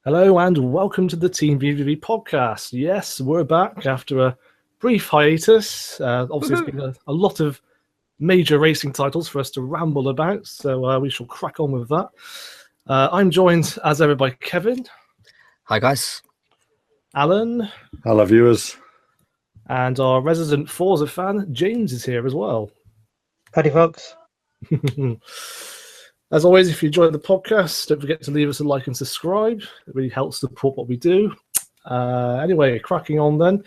Hello and welcome to the Team VVV podcast. Yes, we're back after a brief hiatus. Obviously, there's been a lot of major racing titles for us to ramble about, so we shall crack on with that. I'm joined, as ever, by Kevin. Hi, guys. Alan. Hello, viewers. And our resident Forza fan, James, is here as well. Howdy, folks. As always, if you enjoy the podcast, don't forget to leave us a like and subscribe. It really helps support what we do. Anyway, cracking on then.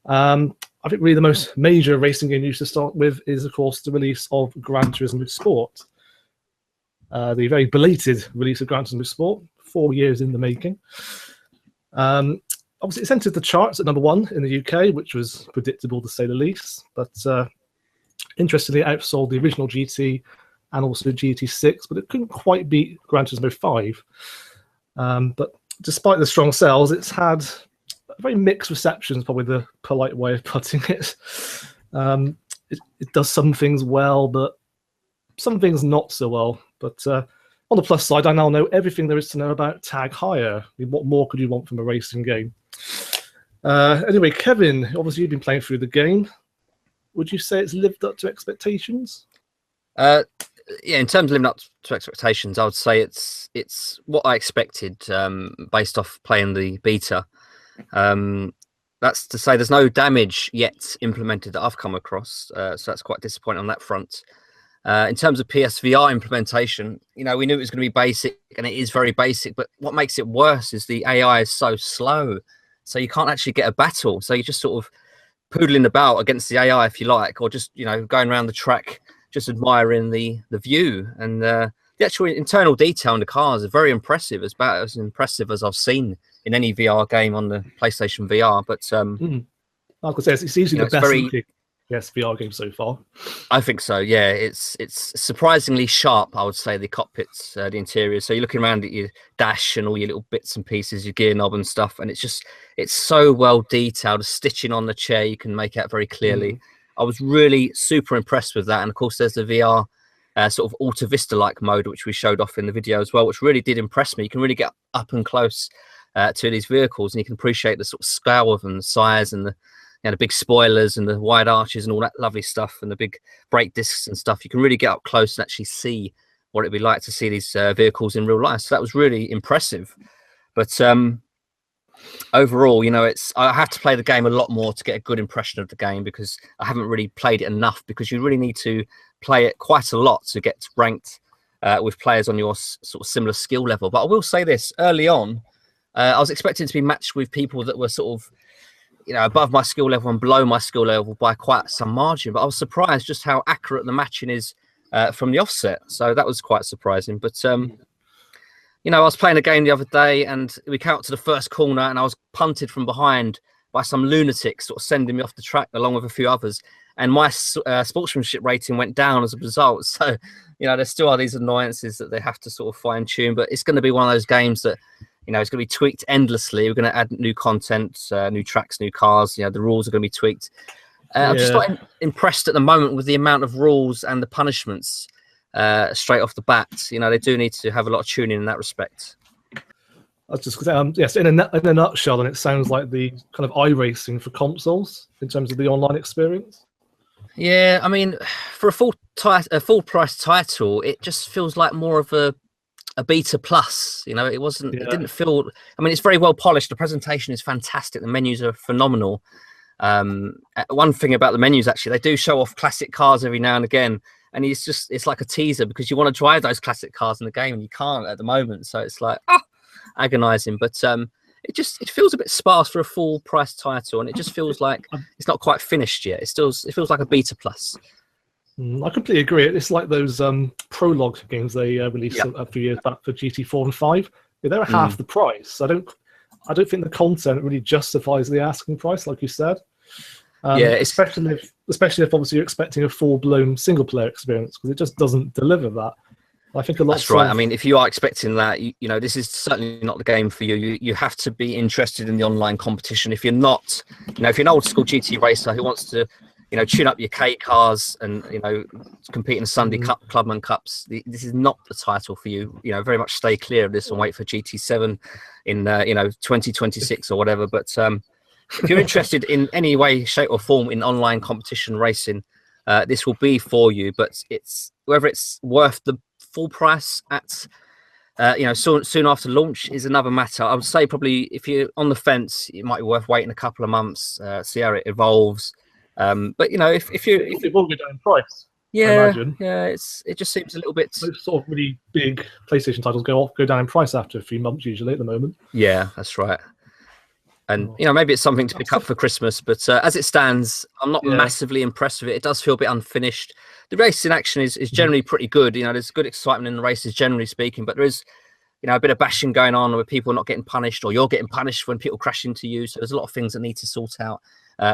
I think really the most major racing game news to start with is, of course, the release of Gran Turismo Sport. The very belated release of Gran Turismo Sport, 4 years in the making. Obviously, it's entered the charts at #1 in the UK, which was predictable to say the least. But interestingly, it outsold the original GT and also GT6, but it couldn't quite beat Gran Turismo 5. But despite the strong sales, it's had very mixed receptions, probably the polite way of putting it. It does some things well, but some things not so well. But on the plus side, I now know everything there is to know about Tag Heuer. I mean, what more could you want from a racing game? Anyway, Kevin, obviously you've been playing through the game. Would you say it's lived up to expectations? Yeah, in terms of living up to expectations, I would say it's what I expected based off playing the beta. That's to say there's no damage yet implemented that I've come across, so that's quite disappointing on that front. In terms of PSVR implementation, you know, we knew it was going to be basic, and it is very basic, but what makes it worse is the AI is so slow, so you can't actually get a battle, so you're just sort of poodling about against the AI, if you like, or just, you know, going around the track just admiring the view. And the actual internal detail in the cars are very impressive, about as impressive as I've seen in any VR game on the PlayStation VR. But I could say it's easily the best looking VR game so far. I think so, yeah. It's surprisingly sharp, I would say, the cockpits, the interior. So you're looking around at your dash and all your little bits and pieces, your gear knob and stuff, and it's so well detailed. The stitching on the chair, you can make out very clearly. I was really super impressed with that. And of course, there's the VR sort of Alta Vista-like mode, which we showed off in the video as well, which really did impress me. You can really get up and close to these vehicles, and you can appreciate the sort of scale of them, the size, and the big spoilers and the wide arches and all that lovely stuff, and the big brake discs and stuff. You can really get up close and actually see what it'd be like to see these vehicles in real life. So that was really impressive. But overall, you know, I have to play the game a lot more to get a good impression of the game, because I haven't really played it enough, because you really need to play it quite a lot to get ranked with players on your sort of similar skill level. But I will say this, early on, I was expecting to be matched with people that were sort of, you know, above my skill level and below my skill level by quite some margin. But I was surprised just how accurate the matching is from the offset. So that was quite surprising. But you know, I was playing a game the other day, and we came up to the first corner, and I was punted from behind by some lunatic, sort of sending me off the track along with a few others. And my sportsmanship rating went down as a result. So, you know, there still are these annoyances that they have to sort of fine tune. But it's going to be one of those games that, you know, it's going to be tweaked endlessly. We're going to add new content, new tracks, new cars. You know, the rules are going to be tweaked. I'm just not impressed at the moment with the amount of rules and the punishments. Straight off the bat, you know, they do need to have a lot of tuning in that respect. I was just going to say, yes, in a nutshell, and it sounds like the kind of iRacing for consoles in terms of the online experience. Yeah, I mean, for a full price title, it just feels like more of a beta plus. You know, it wasn't. Yeah. It didn't feel. I mean, it's very well polished. The presentation is fantastic. The menus are phenomenal. One thing about the menus, actually, they do show off classic cars every now and again. And it's like a teaser, because you want to drive those classic cars in the game and you can't at the moment. So it's like agonizing. But it feels a bit sparse for a full price title, and it just feels like it's not quite finished yet. It feels like a beta plus. I completely agree. It's like those prologue games they released a few years back for GT4 and 5. Yeah, they're half the price. I don't think the content really justifies the asking price, like you said. Especially if obviously you're expecting a full-blown single-player experience, because it just doesn't deliver that. I think a lot. That's right. I mean, if you are expecting that, you know, this is certainly not the game for you. You have to be interested in the online competition. If you're not, you know, if you're an old-school GT racer who wants to, you know, tune up your K cars and, you know, compete in Sunday Clubman Cups. This is not the title for you. You know, very much stay clear of this and wait for GT7 in, you know, 2026 or whatever. But if you're interested in any way, shape or form in online competition racing, this will be for you. But it's whether it's worth the full price at, you know, soon after launch is another matter. I would say probably if you're on the fence, it might be worth waiting a couple of months, see how it evolves. But you know, if it will go down in price. Yeah, it just seems a little bit. Most sort of really big PlayStation titles go down in price after a few months usually at the moment. Yeah, that's right. And you know, maybe it's something to pick up for Christmas. But as it stands, I'm not massively impressed with it. It does feel a bit unfinished. The racing action is generally pretty good. You know, there's good excitement in the races, generally speaking. But there is, you know, a bit of bashing going on where people are not getting punished, or you're getting punished when people crash into you. So there's a lot of things that need to sort out.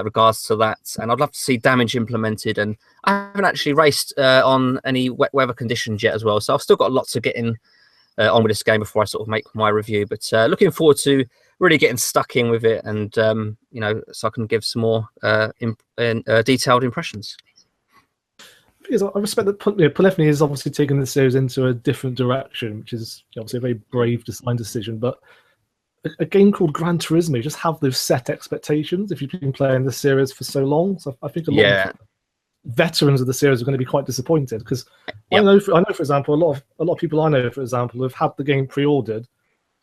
Regards to that, and I'd love to see damage implemented. And I haven't actually raced on any wet weather conditions yet as well, so I've still got a lot to get in on with this game before I sort of make my review. But looking forward to really getting stuck in with it, and you know, so I can give some more detailed impressions. Because I respect that Polyphony is obviously taking the series into a different direction, which is obviously a very brave design decision, but a game called Gran Turismo, you just have those set expectations if you've been playing the series for so long. So I think a lot of veterans of the series are going to be quite disappointed, because I know, for example, a lot of people I know, for example, have had the game pre-ordered,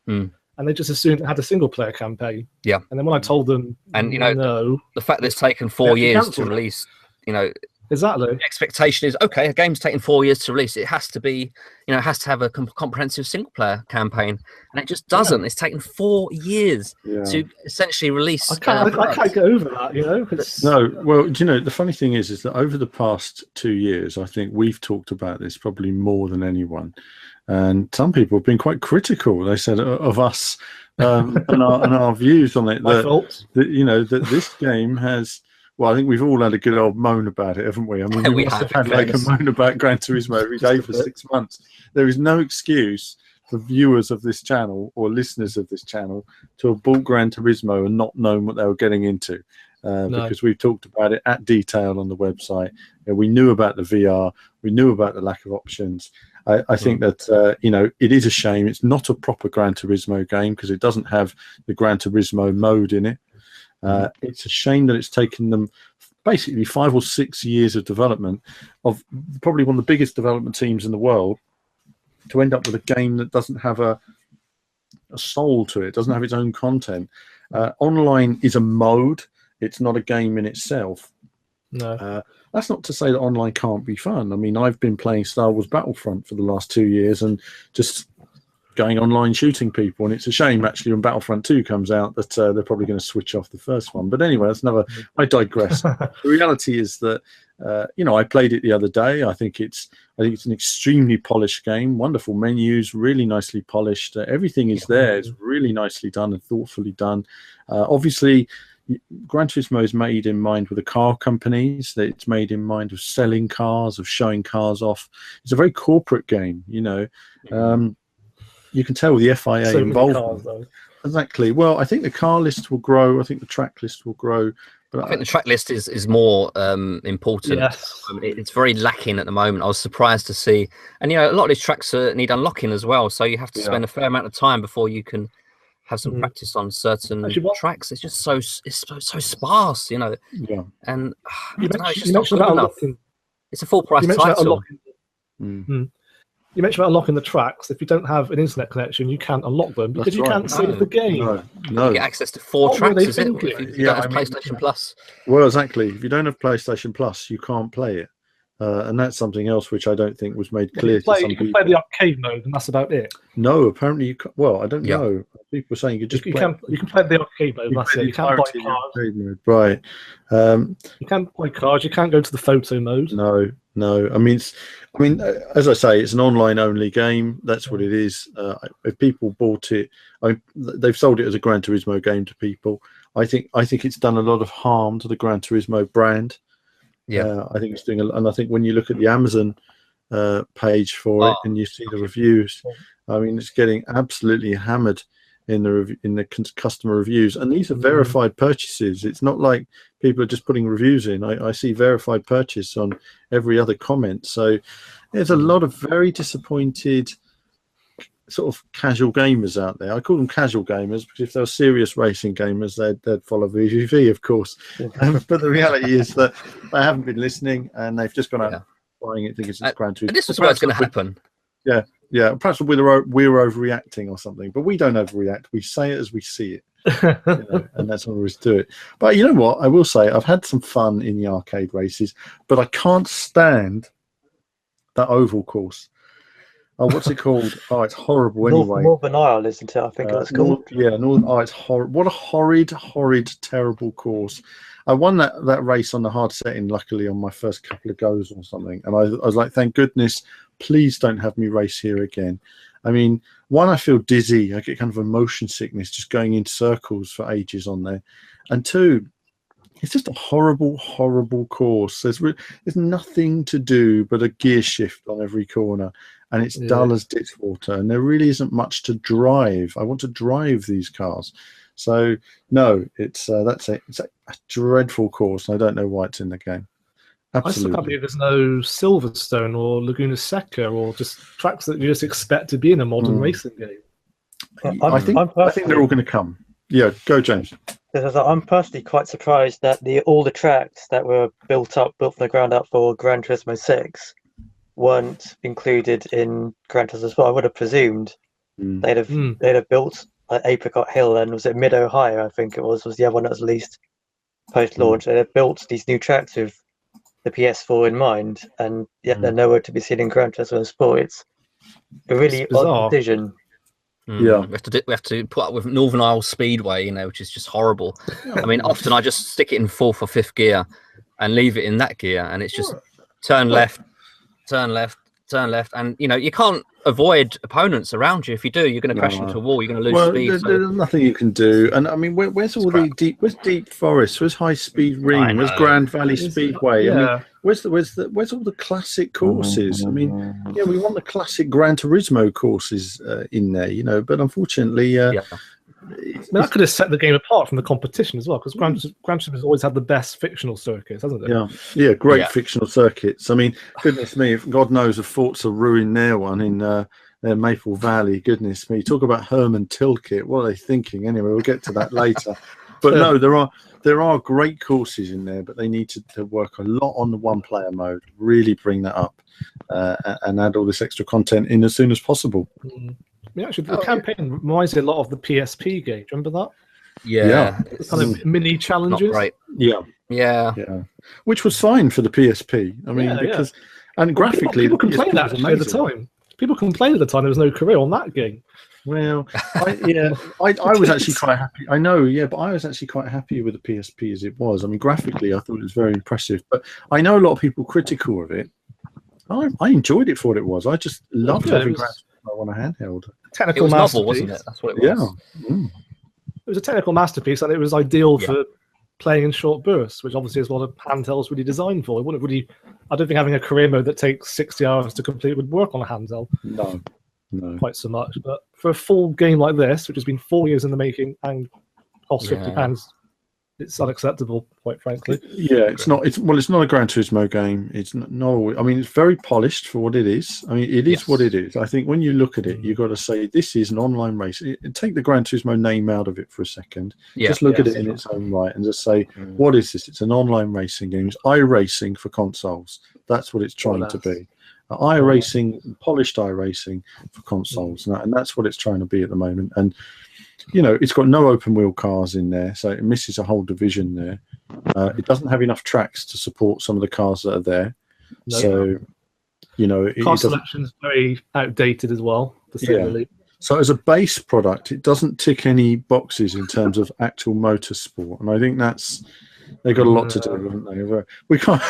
and they just assumed it had a single player campaign. Yeah. And then when I told them, and you know, no, the fact that it's taken 4 years to release, you know. Exactly. The expectation is, okay, a game's taken 4 years to release. It has to be, you know, it has to have a comprehensive single-player campaign, and it just doesn't. It's taken 4 years to essentially release. I can't get over that, you know. No, well, do you know, the funny thing is that over the past 2 years, I think we've talked about this probably more than anyone, and some people have been quite critical. They said of us and our views on it. That you know, that this game has. Well, I think we've all had a good old moan about it, haven't we? I mean, we must have had like a moan about Gran Turismo every day for 6 months. There is no excuse for viewers of this channel or listeners of this channel to have bought Gran Turismo and not known what they were getting into, because we've talked about it at detail on the website. You know, we knew about the VR, we knew about the lack of options. I think that, you know, it is a shame. It's not a proper Gran Turismo game because it doesn't have the Gran Turismo mode in it. It's a shame that it's taken them basically 5 or 6 years of development of probably one of the biggest development teams in the world to end up with a game that doesn't have a soul to it, doesn't have its own content. Online is a mode. It's not a game in itself. No. That's not to say that online can't be fun. I mean, I've been playing Star Wars Battlefront for the last 2 years and just going online shooting people, and it's a shame actually when Battlefront 2 comes out that they're probably going to switch off the first one. But anyway, that's another. I digress. The reality is that you know, I played it the other day. I think it's an extremely polished game. Wonderful menus, really nicely polished. Everything is there. It's really nicely done and thoughtfully done. Obviously, Gran Turismo is made in mind with the car companies. It's made in mind of selling cars, of showing cars off. It's a very corporate game, you know. You can tell with the FIA involvement. Exactly. Well, I think the car list will grow. I think the track list will grow. But I think the track list is more important. Yes. It's very lacking at the moment. I was surprised to see. And, you know, a lot of these tracks need unlocking as well. So you have to spend a fair amount of time before you can have some practice on certain tracks. It's just so sparse, you know. Yeah. And it's not good enough. It's a full price title. You mentioned about unlocking the tracks. If you don't have an internet connection, you can't unlock them because you can't save the game. No. You get access to 4 tracks, is it? If you don't have PlayStation Plus. Well, exactly. If you don't have PlayStation Plus, you can't play it. And that's something else which I don't think was made clear to some people. You can play the arcade mode, and that's about it. No, apparently you can. Well, I don't know. People were saying you just you can play the arcade mode. That's it. You can't buy cars. Right. You can't buy cars. You can't go to the photo mode. No. I mean, as I say, it's an online-only game. That's what it is. If people bought it, they've sold it as a Gran Turismo game to people. I think it's done a lot of harm to the Gran Turismo brand. Yeah, I think it's doing, and I think when you look at the Amazon page for it and you see the reviews, I mean, it's getting absolutely hammered in the customer reviews, and these are verified purchases. It's not like people are just putting reviews in. I see verified purchase on every other comment. So there's a lot of very disappointed sort of casual gamers out there. I call them casual gamers because if they were serious racing gamers, they'd follow VVV, of course. But the reality is that they haven't been listening, and they've just gone out buying it thinking it's Gran Turismo. And this is what's going to happen. Yeah, perhaps we're overreacting or something, but we don't overreact. We say it as we see it, and that's all there is to it. But you know what? I will say I've had some fun in the arcade races, but I can't stand that oval course. Oh, what's it called? Oh, it's horrible anyway. Northern Isle, isn't it? I think that's called. Oh, it's horrible. What a horrid, terrible course. I won that race on the hard setting, luckily, on my first couple of goes or something. And I was like, thank goodness, please don't have me race here again. I mean, one, I feel dizzy. I get kind of a motion sickness just going in circles for ages on there. And two, it's just a horrible, horrible course. There's nothing to do but a gear shift on every corner. And it's dull as ditch water. And there really isn't much to drive. I want to drive these cars. So no, it's a dreadful course. I don't know why it's in the game. Absolutely. I still can't believe there's no Silverstone or Laguna Seca or just tracks that you just expect to be in a modern racing game. I think they're all going to come. Yeah, go James. I'm personally quite surprised that all the tracks that were built from the ground up for Gran Turismo 6 weren't included in Gran Turismo as well. I would have presumed they'd have built Apricot Hill, and was it Mid Ohio? I think it was the other one that was released post-launch. They had built these new tracks with the PS4 in mind, and yet they're nowhere to be seen in Gran Turismo Sport. It's a really odd decision. Yeah, we have to put up with Northern Isle Speedway, which is just horrible. I mean, often I just stick it in 4th or 5th gear and leave it in that gear, and it's just turn left, and you can't avoid opponents around you. If you do, you're going to crash into a wall. You're going to lose speed. There's nothing you can do. And I mean, where's all the deep forest? Where's High Speed Ring? Where's Grand Valley Speedway? I mean, where's all the classic courses? I mean, we want the classic Gran Turismo courses in there, but unfortunately, that could have set the game apart from the competition as well, because Gran Turismo has always had the best fictional circuits, hasn't it? Yeah, great fictional circuits. I mean, goodness me, if God knows if Forza ruined their one in their Maple Valley. Goodness me, talk about Herman Tilkett. What are they thinking? Anyway, we'll get to that later. But no, there are great courses in there, but they need to work a lot on the one-player mode. Really bring that up and add all this extra content in as soon as possible. Actually, the campaign reminds me a lot of the PSP game. Remember that? Yeah. Kind of mini challenges. Right. Yeah. Which was fine for the PSP. I mean, because and graphically, people complained at the time. People complained at the time there was no career on that game. Well, I was actually quite happy. I know, but I was actually quite happy with the PSP as it was. I mean, graphically, I thought it was very impressive. But I know a lot of people critical of it. I enjoyed it for what it was. I just loved having graphics on a handheld. Technical it was masterpiece, novel, wasn't it? That's what it was. It was a technical masterpiece, and it was ideal for playing in short bursts, which obviously is what a handheld's really designed for. I don't think having a career mode that takes 60 hours to complete would work on a handheld. No. Quite so much. But for a full game like this, which has been 4 years in the making and costs £50, it's unacceptable, quite frankly. It's not. It's not a Gran Turismo game. It's not. I mean, it's very polished for what it is. I mean, it is what it is. I think when you look at it, you've got to say this is an online race. Take the Gran Turismo name out of it for a second. Just look at it in its own right and just say, what is this? It's an online racing game. It's iRacing for consoles. That's what it's trying to be. iRacing, polished iRacing for consoles, and that's what it's trying to be at the moment. And it's got no open wheel cars in there, so it misses a whole division there. It doesn't have enough tracks to support some of the cars that are there. So, car selection is very outdated as well, to say the least. So as a base product, it doesn't tick any boxes in terms of actual motorsport, and I think they've got a lot to do, haven't they? We can't.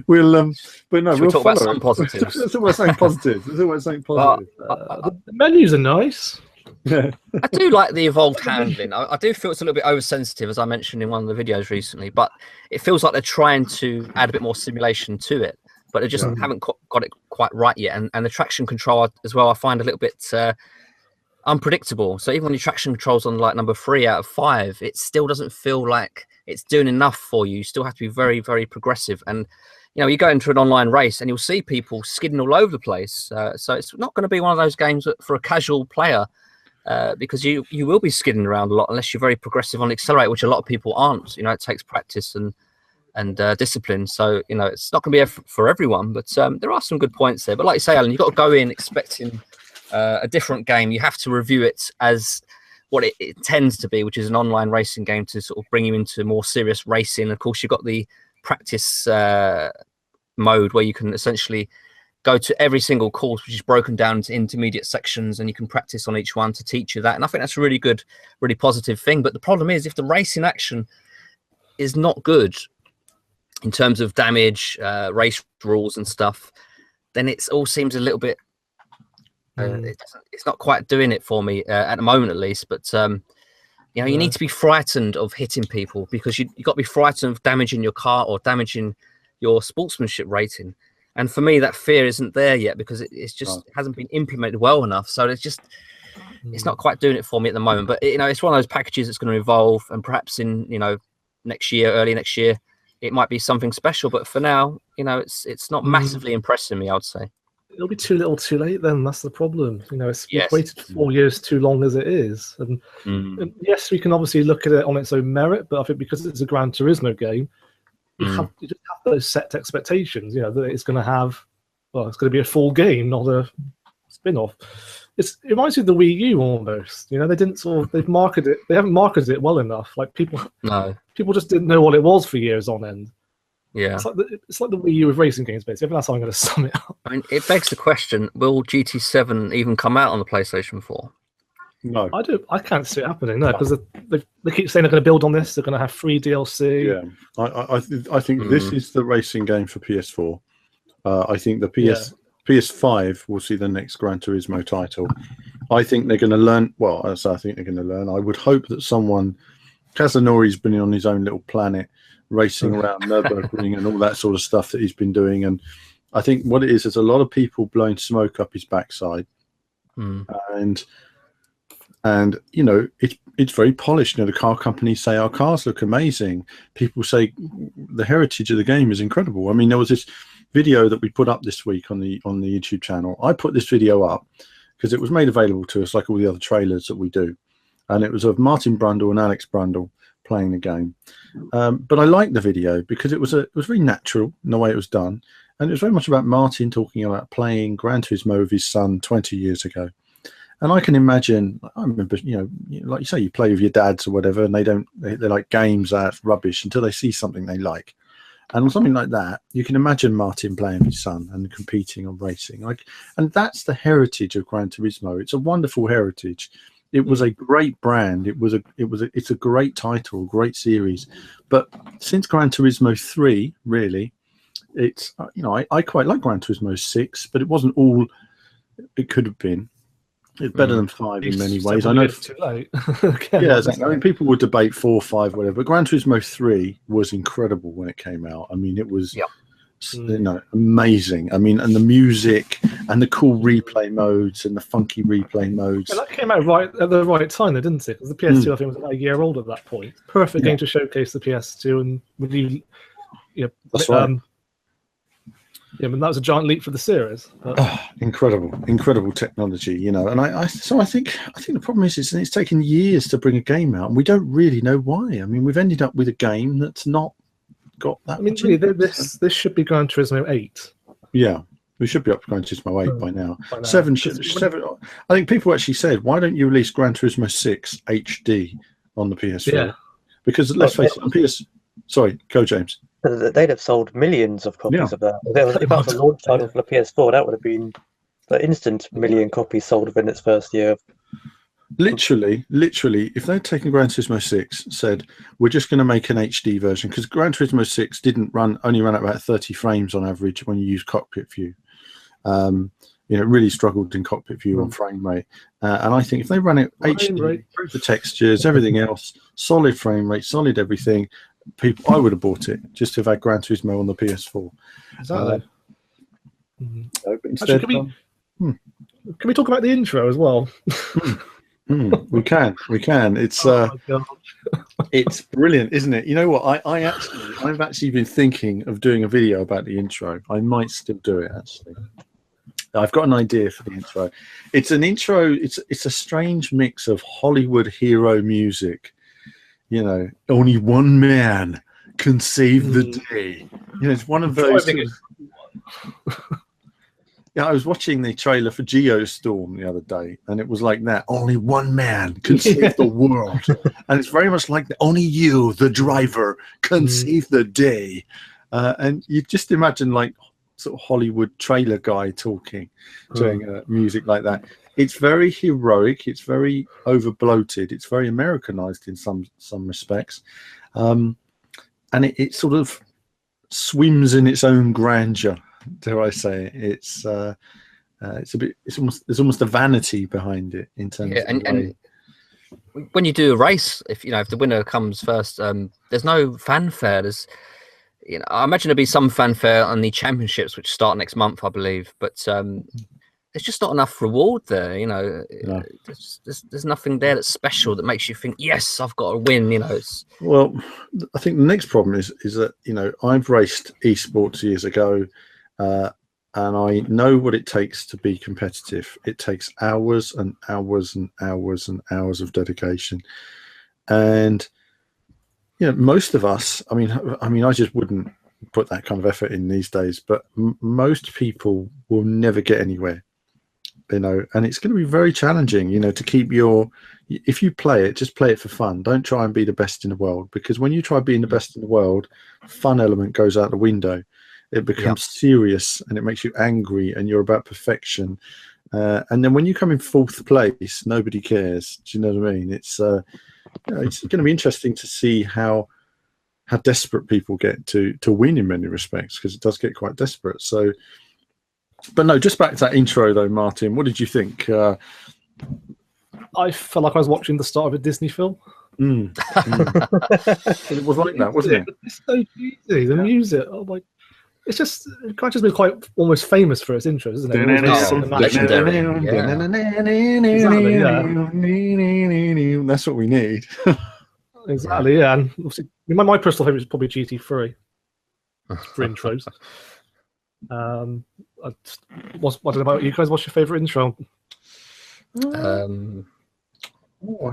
But no, we'll talk about some positives. That's what we're saying. Positive. The menus are nice. I do like the evolved handling. I do feel it's a little bit oversensitive, as I mentioned in one of the videos recently, but it feels like they're trying to add a bit more simulation to it, but they just haven't got it quite right yet. And the traction control as well, I find a little bit unpredictable. So even when your traction control's on like number 3 out of 5, it still doesn't feel like it's doing enough for you. You still have to be very, very progressive. And you go into an online race and you'll see people skidding all over the place. So it's not going to be one of those games for a casual player, because you will be skidding around a lot unless you're very progressive on the accelerator, which a lot of people aren't. It takes practice and discipline. So it's not going to be for everyone. But there are some good points there. But like you say, Alan, you've got to go in expecting a different game. You have to review it as what it tends to be, which is an online racing game to sort of bring you into more serious racing. Of course, you've got the practice mode where you can essentially go to every single course, which is broken down into intermediate sections, and you can practice on each one to teach you that. And I think that's a really good, really positive thing. But the problem is, if the racing action is not good in terms of damage, race rules and stuff, then it all seems a little bit it's not quite doing it for me at the moment, at least. But you need to be frightened of hitting people, because you've got to be frightened of damaging your car or damaging your sportsmanship rating. And for me, that fear isn't there yet, because it hasn't been implemented well enough. So it's not quite doing it for me at the moment. But it's one of those packages that's going to evolve, and perhaps in early next year, it might be something special. But for now, it's not massively impressing me, I would say. It'll be too little, too late. Then that's the problem. We've waited 4 years too long as it is. And yes, we can obviously look at it on its own merit, but I think because it's a Gran Turismo game, you just have those set expectations. That it's going to have, it's going to be a full game, not a spin-off. It reminds me of the Wii U almost. They didn't they've marketed it. They haven't marketed it well enough. Like people just didn't know what it was for years on end. Yeah, it's like the Wii U with racing games, basically. That's how I'm going to sum it up. I mean, it begs the question: will GT7 even come out on the PlayStation 4? No, I can't see it happening. No, because they keep saying they're going to build on this. They're going to have free DLC. Yeah, I think this is the racing game for PS4. I think the PS5 will see the next Gran Turismo title. I think they're going to learn. Well, I think they're going to learn. I would hope that Kazunori's been on his own little planet, racing around Nürburgring and all that sort of stuff that he's been doing. And I think what it is a lot of people blowing smoke up his backside, and it's very polished. The car companies say our cars look amazing. People say the heritage of the game is incredible. I mean, there was this video that we put up this week on the YouTube channel. I put this video up because it was made available to us, like all the other trailers that we do, and it was of Martin Brundle and Alex Brundle playing the game. But I liked the video because it was very natural in the way it was done, and it was very much about Martin talking about playing Gran Turismo with his son 20 years ago. And I can imagine, I remember, like you say, you play with your dads or whatever, and they like games that's rubbish until they see something they like. And something like that, you can imagine Martin playing with his son and competing on racing. And that's the heritage of Gran Turismo. It's a wonderful heritage. It was a great brand. It's a great title, great series. But since Gran Turismo 3, really, it's I quite like Gran Turismo 6, but it wasn't all it could have been. It's better than 5 in many ways. I know it's too late. Yeah, exactly. I mean, people would debate 4, 5, whatever. But Gran Turismo 3 was incredible when it came out. I mean, it was amazing. I mean, and the music and the cool replay modes and the funky replay modes. And that came out right at the right time, though, didn't it? Because the PS2, I think, was about a year old at that point. Perfect game to showcase the PS2, and really, that's right. Yeah, but that was a giant leap for the series. But... incredible technology, and I think the problem is it's taken years to bring a game out, and we don't really know why. I mean, we've ended up with a game that's not got that. I mean, really, this should be Gran Turismo 8. Yeah, we should be up to Gran Turismo 8 by now. 7. I think people actually said, why don't you release Gran Turismo 6 HD on the PS4? Yeah. Because let's face it, Sorry, go James. They'd have sold millions of copies of that. If that was a launch title for the PS4, that would have been an instant million copies sold within its first year. Literally, if they'd taken Gran Turismo 6, said, we're just going to make an HD version, because Gran Turismo 6 only ran at about 30 frames on average when you use cockpit view. It really struggled in cockpit view on frame rate. And I think if they run it HD, the textures, everything else, solid frame rate, solid everything, I would have bought it just to have had Gran Turismo on the PS4. Exactly. Instead, Actually, can we talk about the intro as well? We can. It's Oh my God. it's brilliant, isn't it? You know what? I've actually been thinking of doing a video about the intro. I might still do it actually. I've got an idea for the intro. It's an intro. It's a strange mix of Hollywood hero music. You know, only one man can save the day. You know, it's one of those. Yeah, I was watching the trailer for Geostorm the other day, and it was like that. Only one man can save the world, and it's very much like only you, the driver, can save the day. And you just imagine like sort of Hollywood trailer guy talking, doing music like that. It's very heroic. It's very over bloated. It's very Americanized in some respects, and it sort of swims in its own grandeur. Dare I say it's a bit. There's almost a vanity behind it in terms of and when you do a race, if the winner comes first, there's no fanfare. There's I imagine there'll be some fanfare on the championships, which start next month, I believe, but there's just not enough reward there. There's nothing there that's special that makes you think, yes, I've got to win. Well, I think the next problem is that I've raced esports years ago. And I know what it takes to be competitive. It takes hours and hours and hours and hours of dedication. And most of us, I mean, I just wouldn't put that kind of effort in these days. But most people will never get anywhere. And it's going to be very challenging. To keep if you play it, just play it for fun. Don't try and be the best in the world, because when you try being the best in the world, fun element goes out the window. It becomes serious, and it makes you angry, and you're about perfection. And then when you come in fourth place, nobody cares. Do you know what I mean? It's it's going to be interesting to see how desperate people get to win in many respects, because it does get quite desperate. So, but no, just back to that intro though, Martin. What did you think? I felt like I was watching the start of a Disney film. It was like that, wasn't it? It's so easy. The music. Oh my. It's just quite almost famous for its intros, isn't it? Legendary. Exactly. That's what we need. Exactly, yeah. And obviously, my personal favorite is probably GT3 for intros. I don't know about you guys. What's your favorite intro? I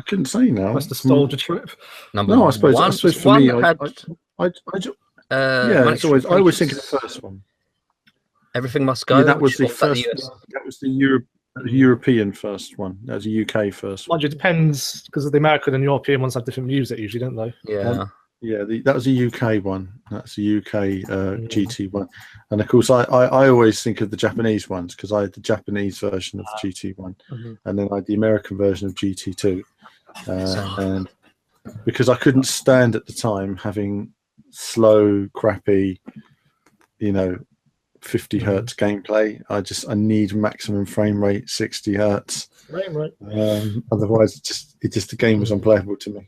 couldn't say now. That's Nostalgia Trip. I suppose for me, it's always. I always think of the first one. Everything Must Go. Yeah, that was the first. That was the European first one. That was a UK first one. Mind you, it depends, because the American and European ones have different music usually, don't they? Yeah. That was a UK one. That's a UK GT one, and of course, I always think of the Japanese ones, because I had the Japanese version of the GT one, and then I had the American version of GT2, and because I couldn't stand at the time having slow, crappy, 50 hertz gameplay. I need maximum frame rate, 60 hertz. Frame rate. Otherwise, the game was unplayable to me.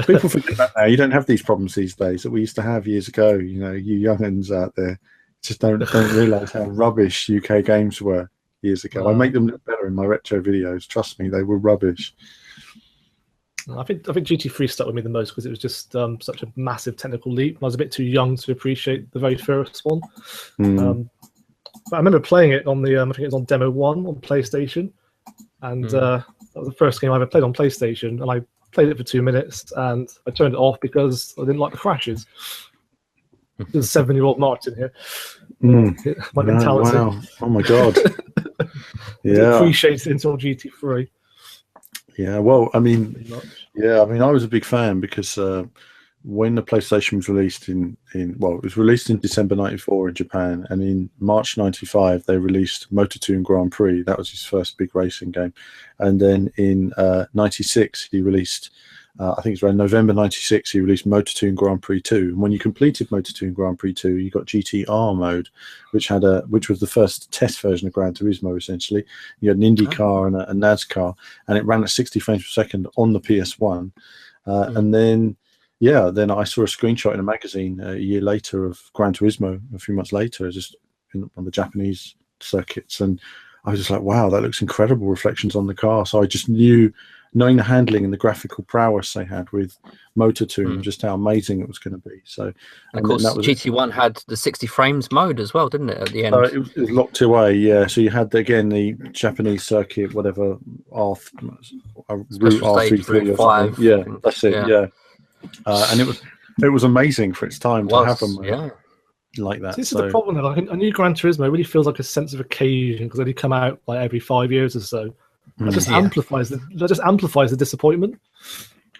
People forget that now. You don't have these problems these days that we used to have years ago. You young'uns out there just don't realise how rubbish UK games were years ago. I make them look better in my retro videos. Trust me, they were rubbish. I think GT3 stuck with me the most because it was just such a massive technical leap. I was a bit too young to appreciate the very first one. But I remember playing it on the I think it was on Demo 1 on PlayStation, and that was the first game I ever played on PlayStation. And I played it for 2 minutes, and I turned it off because I didn't like the crashes. There's a 7-year-old Martin here. My mentality. Wow. Oh my god. I appreciate it until GT3. Yeah, well, I mean, I was a big fan because when the PlayStation was released it was released in December '94 in Japan, and in March '95 they released Moto2 Grand Prix. That was his first big racing game, and then in '96 he released. I think it's around November '96 he released Moto2 Grand Prix 2. And when you completed Moto2 Grand Prix 2, you got GTR mode, which was the first test version of Gran Turismo. Essentially, you had an Indy car and a NASCAR, and it ran at 60 frames per second on the PS1. And then I saw a screenshot in a magazine a year later of Gran Turismo. A few months later, just on the Japanese circuits, and I was just like, wow, that looks incredible, reflections on the car. So I just knew, knowing the handling and the graphical prowess they had with Motor Tune, just how amazing it was going to be. So, and of course, that was GT1 had the 60 frames mode as well, didn't it, at the end? it was locked away, yeah. So you had, again, the Japanese circuit, whatever, Route R33 or something. Yeah, that's it, yeah. And it was amazing for its time to have them like that. This is the problem. Like, a new Gran Turismo really feels like a sense of occasion because they only come out like every 5 years or so. That just amplifies the disappointment.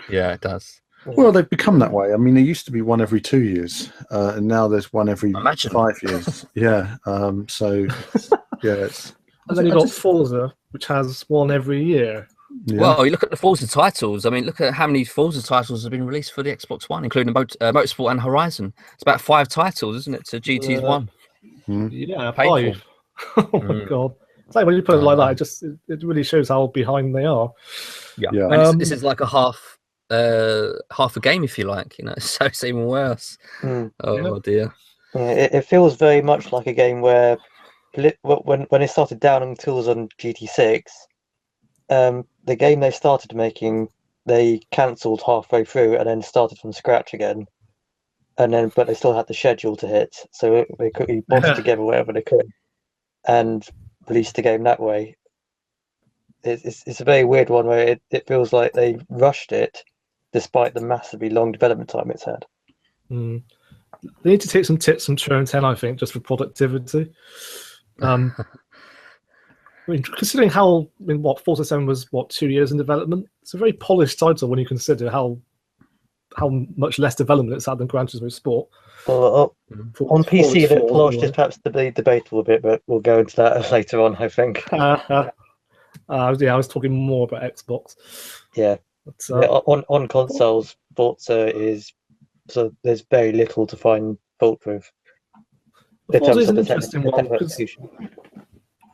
Yeah, it does. Well, they've become that way. I mean, there used to be one every 2 years, and now there's one every 5 years. Yeah. So, yeah. And then you've got Forza, which has one every year. Yeah. Well, you look at the Forza titles. I mean, look at how many Forza titles have been released for the Xbox One, including Motorsport and Horizon. It's about 5 titles, isn't it, to GT's one? Yeah, Painful. 5. Oh my god! It's like when you put it like that, it really shows how behind they are. Yeah. And this is like a half a game, if you like. So it's even worse. Oh dear. Yeah, it feels very much like a game where when it started downing tools on GT6. The game they started making, they cancelled halfway through and then started from scratch again, but they still had the schedule to hit, so they quickly bonded together whatever they could and released the game that way. It's a very weird one where it feels like they rushed it, despite the massively long development time it's had. They need to take some tips from Turn 10, I think, just for productivity. I mean, considering Forza 7 was 2 years in development, it's a very polished title when you consider how much less development it's had than Gran Turismo Sport. Well, on PC, the polished is perhaps debatable a bit, but we'll go into that later on, I think. I was talking more about Xbox. Yeah, on consoles, Forza is there's very little to find fault with. Forza is an interesting one.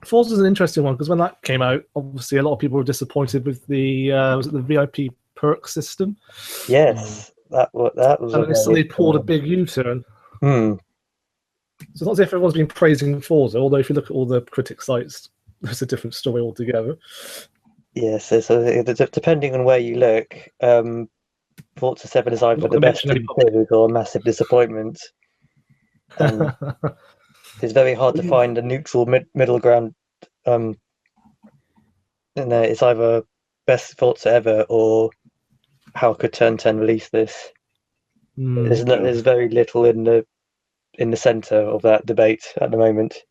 Forza is an interesting one because when that came out, obviously a lot of people were disappointed with the was it the VIP perk system? Yes, that was. And it suddenly pulled a big U-turn. So it's not as if everyone's been praising Forza, although if you look at all the critic sites, it's a different story altogether. Yes, so depending on where you look, Forza 7 is either the best improved or a massive disappointment. It's very hard to find a neutral middle ground. It's either best Forza ever or how could Turn 10 release this? There's very little in the centre of that debate at the moment.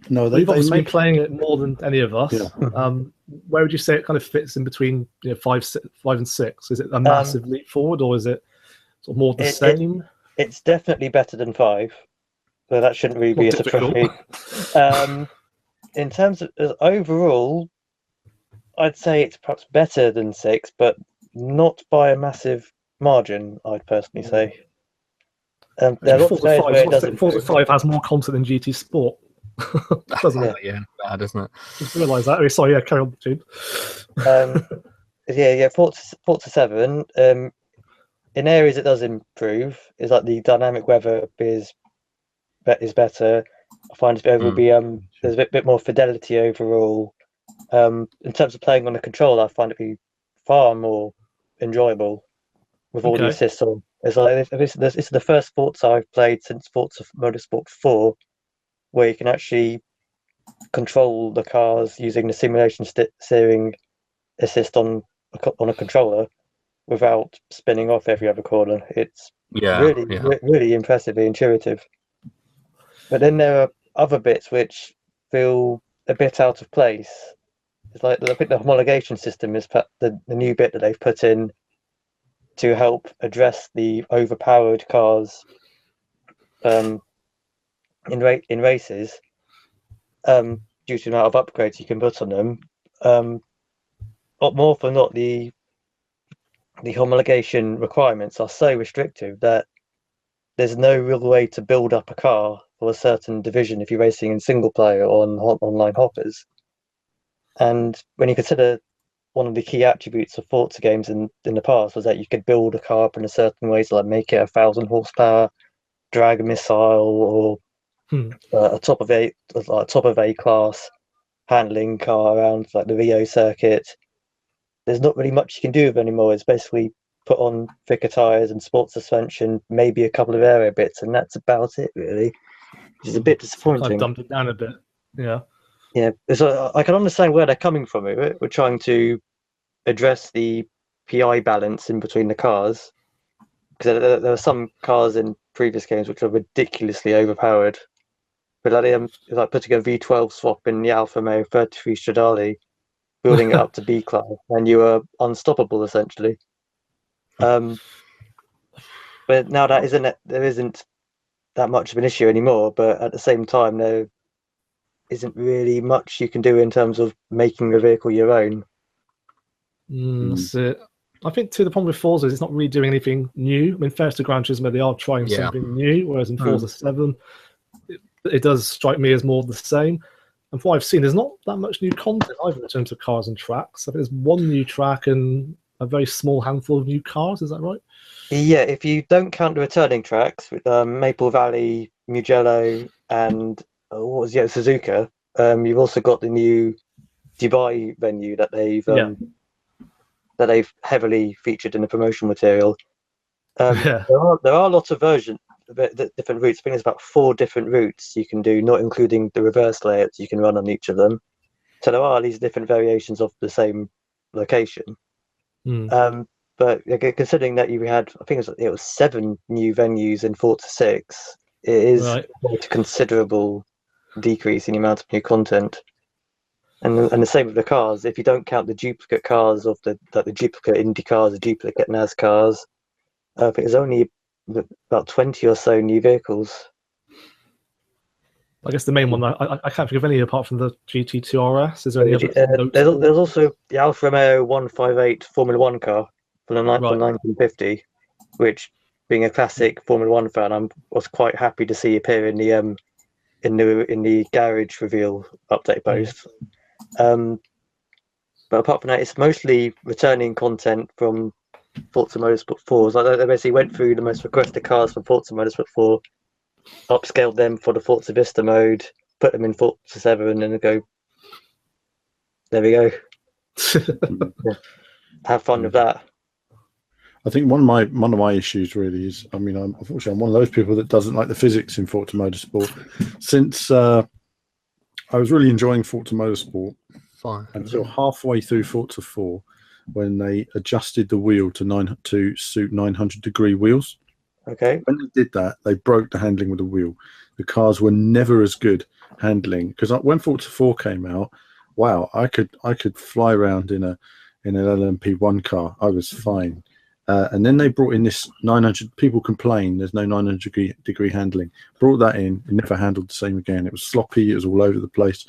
No, they've obviously been playing it more than any of us. Yeah. Where would you say it kind of fits in between 5 and 6? Is it a massive leap forward, or is it sort of more the same? It's definitely better than 5. So that shouldn't really be a surprise. In terms of overall, I'd say it's perhaps better than 6, but not by a massive margin, I'd personally say. Forza 5 has more content than GT Sport. Doesn't it? Yeah, bad, isn't it? Just realise that. Sorry, carry on, Jube. Forza 7, in areas it does improve, is like the dynamic weather is better. I find there's a bit more fidelity overall. In terms of playing on the controller, I find it be far more enjoyable with all the assists on. It's like it's the first Forza I've played since Forza Motorsport 4, where you can actually control the cars using the simulation steering assist on a controller without spinning off every other corner. It's really impressively intuitive. But then there are other bits which feel a bit out of place. It's like I think the homologation system is the new bit that they've put in to help address the overpowered cars in races due to the amount of upgrades you can put on them. More than not, the homologation requirements are so restrictive that there's no real way to build up a car for a certain division if you're racing in single player or on online hoppers. And when you consider one of the key attributes of Forza games in the past was that you could build a car up in a certain way, so like make it 1,000 horsepower, drag a missile, or a top of A class. handling car around like the Rio circuit, there's not really much you can do with it anymore. It's basically put on thicker tyres and sports suspension, maybe a couple of aero bits, and that's about it, really, which is a bit disappointing. Kind of dumped it down a bit. Yeah. Yeah, so I can understand where they're coming from. We're trying to address the PI balance in between the cars, because there are some cars in previous games which are ridiculously overpowered. But like putting a V12 swap in the Alfa Romeo 33 Stradale, building it up to B class, and you are unstoppable essentially. But now there isn't that much of an issue anymore. But at the same time, there isn't really much you can do in terms of making the vehicle your own. That's it. I think too the problem with Forza is it's not really doing anything new. I mean, fair to Gran Turismo, they are trying something new, whereas in Forza 7, it does strike me as more of the same. And from what I've seen, there's not that much new content either in terms of cars and tracks. I think there's one new track and a very small handful of new cars. Is that right? Yeah, if you don't count the returning tracks with Maple Valley, Mugello, and Suzuka, you've also got the new Dubai venue that they've heavily featured in the promotional material. There are lots of versions, different routes. I think there's about 4 different routes you can do, not including the reverse layouts you can run on each of them. So there are these different variations of the same location. But considering that you had, I think it was 7 new venues in Forza 6, it is a considerable decrease in the amount of new content. And the same with the cars. If you don't count the duplicate cars of the duplicate Indy cars, the duplicate NAS cars, I think there's only about 20 or so new vehicles. I guess the main one, I can't think of any apart from the GT2 RS. Is there any other? There's also the Alfa Romeo 158 Formula 1 car from 1950, which, being a classic Formula 1 fan, I was quite happy to see appear in the garage reveal update post. But apart from that, it's mostly returning content from Forza Motorsport 4. Like they basically went through the most requested cars from Forza Motorsport 4, upscaled them for the Forza Vista mode, put them in Forza 7, and go, there we go. Have fun with that. I think one of my issues really is, I mean, unfortunately, I'm one of those people that doesn't like the physics in Forza Motorsport. Since I was really enjoying Forza Motorsport until halfway through Forza 4, when they adjusted the wheel to suit 900-degree wheels. Okay. When they did that, they broke the handling with the wheel. The cars were never as good handling, because when Forza 4 came out, wow, I could fly around in an LMP1 car. I was fine. And then they brought in this 900. People complain there's no 900-degree handling. Brought that in, it never handled the same again. It was sloppy. It was all over the place.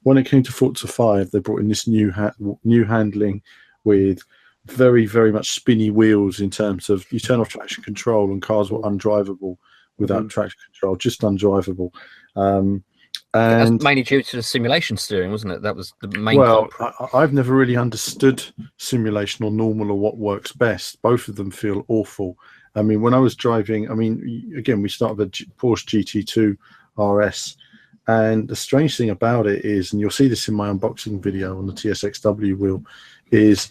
When it came to Forza 5, they brought in this new handling with very, very much spinny wheels in terms of you turn off traction control and cars were undrivable without traction control, just undrivable. And that's mainly due to the simulation steering, wasn't it? That was the main. Well, I've never really understood simulation or normal or what works best. Both of them feel awful. I mean, when I was driving, I mean, again, we started with Porsche GT2 RS, and the strange thing about it is, and you'll see this in my unboxing video on the TSXW wheel, is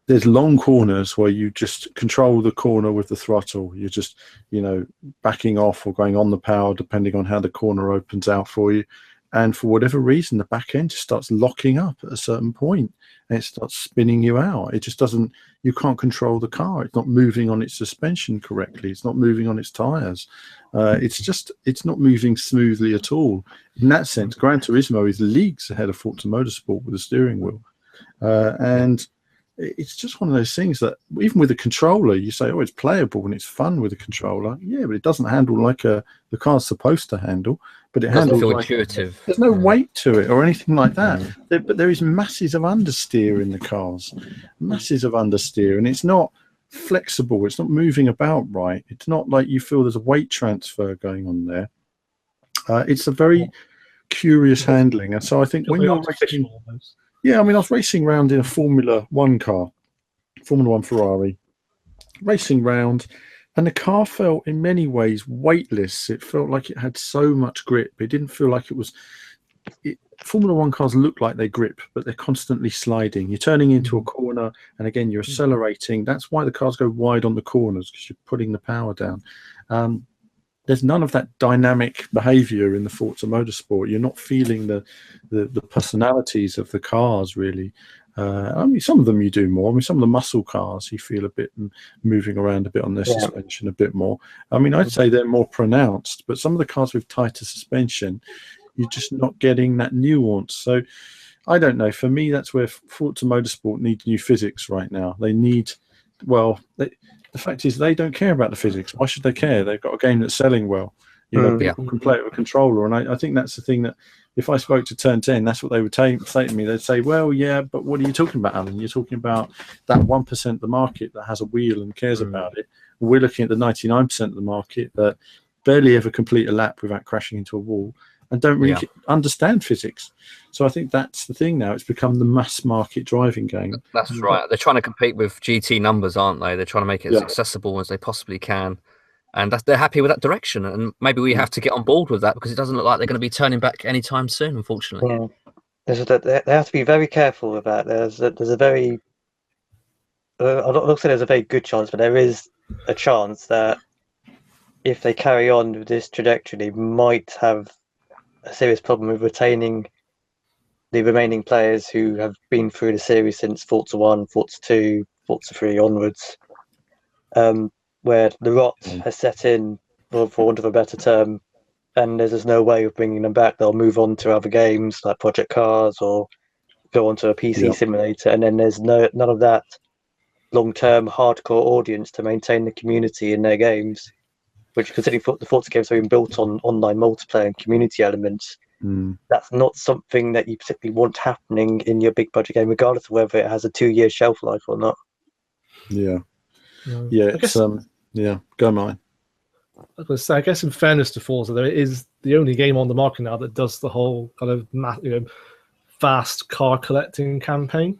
there's long corners where you just control the corner with the throttle. You're just, backing off or going on the power, depending on how the corner opens out for you. And for whatever reason, the back end just starts locking up at a certain point and it starts spinning you out. It just doesn't, you can't control the car. It's not moving on its suspension correctly. It's not moving on its tires. It's not moving smoothly at all. In that sense, Gran Turismo is leagues ahead of Forza Motorsport with the steering wheel. And it's just one of those things that even with a controller, you say, oh, it's playable and it's fun with a controller. Yeah, but it doesn't handle like the car's supposed to handle. But it handles feel like intuitive. There's no weight to it or anything like that. But there is masses of understeer in the cars, masses of understeer, and it's not flexible. It's not moving about right. It's not like you feel there's a weight transfer going on there. It's a very curious handling, and so I think when you're racing. Yeah, I mean, I was racing around in a Formula 1 car, Formula 1 Ferrari, racing round, and the car felt in many ways weightless. It felt like it had so much grip. It didn't feel like it was Formula One cars look like they grip, but they're constantly sliding. You're turning into a corner, and again, you're accelerating. That's why the cars go wide on the corners, because you're putting the power down. There's none of that dynamic behavior in the Forza Motorsport. You're not feeling the personalities of the cars, really. I mean, some of them you do more. I mean, some of the muscle cars, you feel a bit moving around a bit on their suspension a bit more. I mean, I'd say they're more pronounced, but some of the cars with tighter suspension, you're just not getting that nuance. So I don't know. For me, that's where Forza Motorsport needs new physics right now. They need, the fact is they don't care about the physics. Why should they care? They've got a game that's selling well. You know, people can play it with a controller. And I think that's the thing that if I spoke to Turn 10, that's what they would say to me. They'd say, well, yeah, but what are you talking about, Alan? You're talking about that 1% of the market that has a wheel and cares about it. We're looking at the 99% of the market that barely ever complete a lap without crashing into a wall and don't really understand physics. So I think that's the thing now. It's become the mass market driving game. That's right. They're trying to compete with GT numbers, aren't they? They're trying to make it as accessible as they possibly can. And they're happy with that direction. And maybe we have to get on board with that, because it doesn't look like they're going to be turning back anytime soon, unfortunately. Yeah. They have to be very careful with that. There's a very... I'm not saying there's a very good chance, but there is a chance that if they carry on with this trajectory, they might have a serious problem with retaining the remaining players who have been through the series since Forza 1, Forza 2, Forza 3 onwards, where the rot has set in, for want of a better term, and there's just no way of bringing them back. They'll move on to other games like Project Cars or go onto a PC simulator, and then there's none of that long-term hardcore audience to maintain the community in their games, which, considering the Forza games have been built on online multiplayer and community elements, that's not something that you particularly want happening in your big budget game, regardless of whether it has a 2-year shelf life or not. Yeah, it's go mine. I was going to say, I guess in fairness to Forza, there is the only game on the market now that does the whole kind of fast car collecting campaign.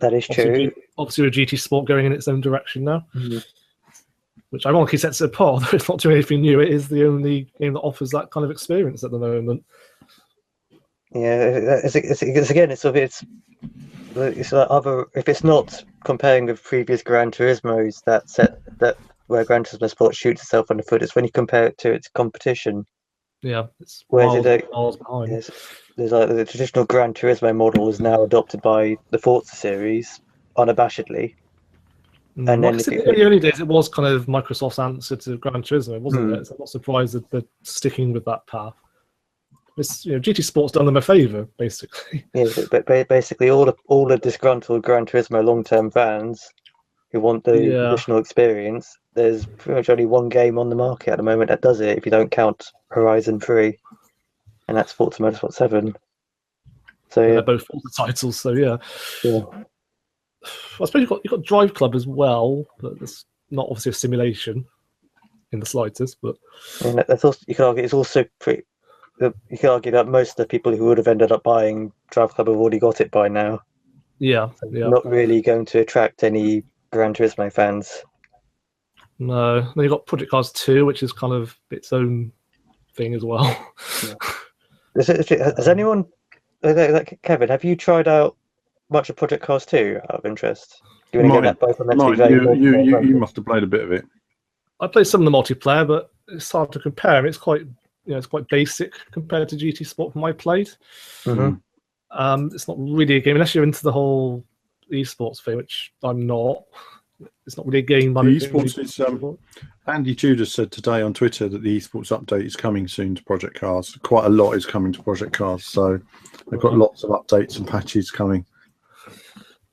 That is true. Obviously, with GT Sport going in its own direction now, which ironically sets it apart. Though it's not doing anything new. It is the only game that offers that kind of experience at the moment. Yeah, it's like other. If it's not comparing with previous Gran Turismos that where Gran Turismo Sport shoots itself in the foot, it's when you compare it to its competition. Yeah, it's miles behind. There's like the traditional Gran Turismo model is now adopted by the Forza series unabashedly. And then in the early days, it was kind of Microsoft's answer to Gran Turismo, wasn't it? So I'm not surprised that they're sticking with that path. It's, GT Sport's done them a favour, basically. Yeah, but basically all the disgruntled Gran Turismo long-term fans who want the additional experience, there's pretty much only one game on the market at the moment that does it, if you don't count Horizon 3, and that's Forza Motorsport 7. So they're both Forza titles, so yeah. I suppose you've got Drive Club as well, but it's not obviously a simulation in the slightest. But that's also, you could argue it's also pretty. You could argue that most of the people who would have ended up buying Drive Club have already got it by now. Yeah, so not really going to attract any Gran Turismo fans. No, then you've got Project Cars 2, which is kind of its own thing as well. Has anyone, Kevin? Have you tried out much of Project Cars 2 out of interest? You must have played a bit of it. I played some of the multiplayer, but it's hard to compare. It's quite, it's quite basic compared to GT Sport from I played. It's not really a game unless you're into the whole esports thing, which I'm not. It's not really a game. The esports is. Andy Tudor said today on Twitter that the esports update is coming soon to Project Cars. Quite a lot is coming to Project Cars, so they've got lots of updates and patches coming.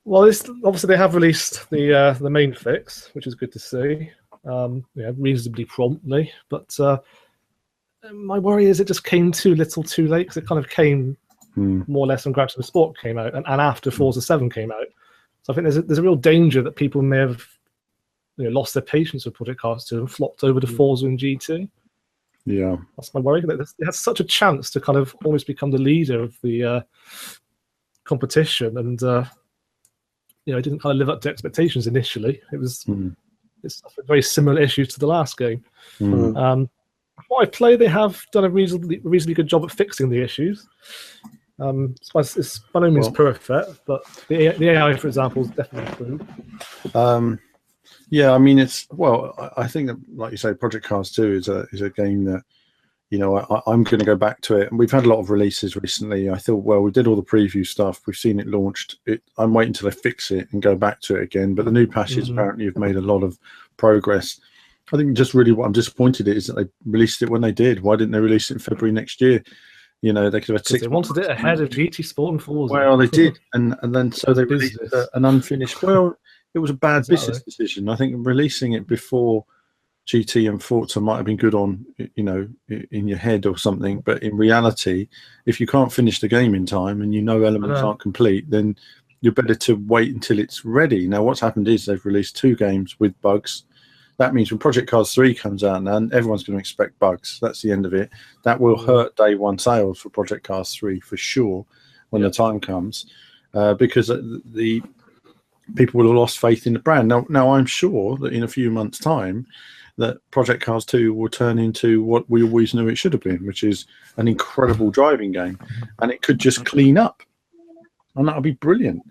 Well, obviously they have released the main fix, which is good to see. Reasonably promptly, but my worry is it just came too little, too late, because it kind of came more or less when Gran Turismo Sport came out and after Forza 7 came out. So I think there's a real danger that people may have lost their patience with Project Cars 2 and flopped over to Forza and GT. Yeah, that's my worry. It has such a chance to kind of almost become the leader of the competition, and it didn't kind of live up to expectations initially. It was it's very similar issues to the last game. what I play, they have done a reasonably good job at fixing the issues. It's by no means perfect, but the AI, for example, is definitely improved. Yeah, I mean, I think that, like you say, Project Cars 2 is a game that, you know, I'm going to go back to it. And we've had a lot of releases recently. I thought, well, we did all the preview stuff. We've seen it launched. I'm waiting until they fix it and go back to it again. But the new patches apparently have made a lot of progress. I think just really what I'm disappointed at is that they released it when they did. Why didn't they release it in February next year? You know, they could have had 6 They wanted it ahead of GT Sport and Forza. Well, they did. And then so they released an unfinished. Well, it was a bad business decision. I think releasing it before GT and Forza might have been good on, you know, in your head or something, but in reality, if you can't finish the game in time and you know elements aren't complete, then you're better to wait until it's ready. Now, what's happened is they've released 2 games with bugs. That means when Project Cars 3 comes out now, everyone's going to expect bugs. That's the end of it. That will hurt day one sales for Project Cars 3 for sure when the time comes, because the people will have lost faith in the brand. Now, I'm sure that in a few months' time, that Project Cars 2 will turn into what we always knew it should have been, which is an incredible driving game. And it could just clean up. And that would be brilliant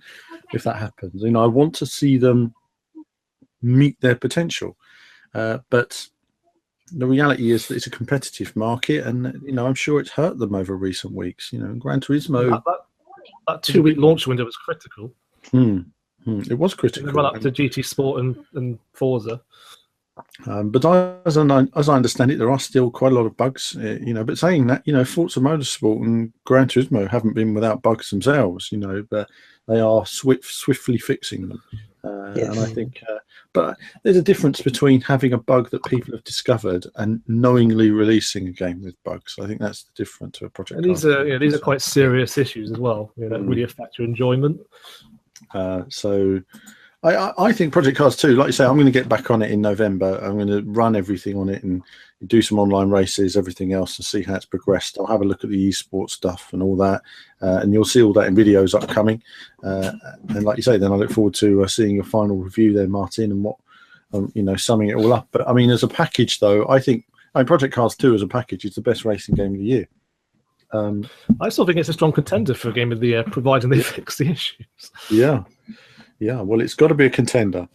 if that happens. You know, I want to see them meet their potential. But the reality is that it's a competitive market. And, you know, I'm sure it's hurt them over recent weeks. You know, Gran Turismo... That 2-week launch window was critical. It was critical. Run up to GT Sport and Forza. But as I understand it, there are still quite a lot of bugs, you know. But saying that, you know, Forza Motorsport and Gran Turismo haven't been without bugs themselves, you know, but they are swiftly fixing them. And I think, but there's a difference between having a bug that people have discovered and knowingly releasing a game with bugs. I think that's the difference to a project. And these are quite serious issues as well. You know, that really affect your enjoyment. So I think Project Cars 2, like you say, I'm going to get back on it in November. I'm going to run everything on it and do some online races, everything else, and see how it's progressed. I'll have a look at the esports stuff and all that, and you'll see all that in videos upcoming. And like you say, then I look forward to seeing your final review there, Martin, and what, you know, summing it all up. But I mean, as a package, though, I think Project Cars 2 as a package is the best racing game of the year. I still think it's a strong contender for a game of the year, providing they fix the issues. Yeah, well, it's got to be a contender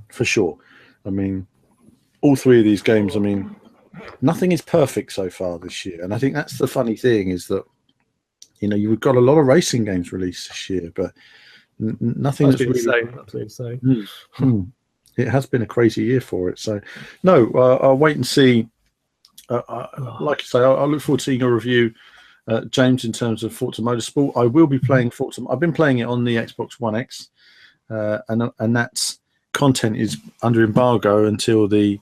for sure. I mean, all 3 of these games, I mean, nothing is perfect so far this year. And I think that's the funny thing is that, you know, you've got a lot of racing games released this year, but nothing has really... Absolutely insane. It has been a crazy year for it. So, no, I'll wait and see. Like I say, I'll look forward to seeing a review, James, in terms of Forza Motorsport. I will be playing Forza. I've been playing it on the Xbox One X. And that's content is under embargo until the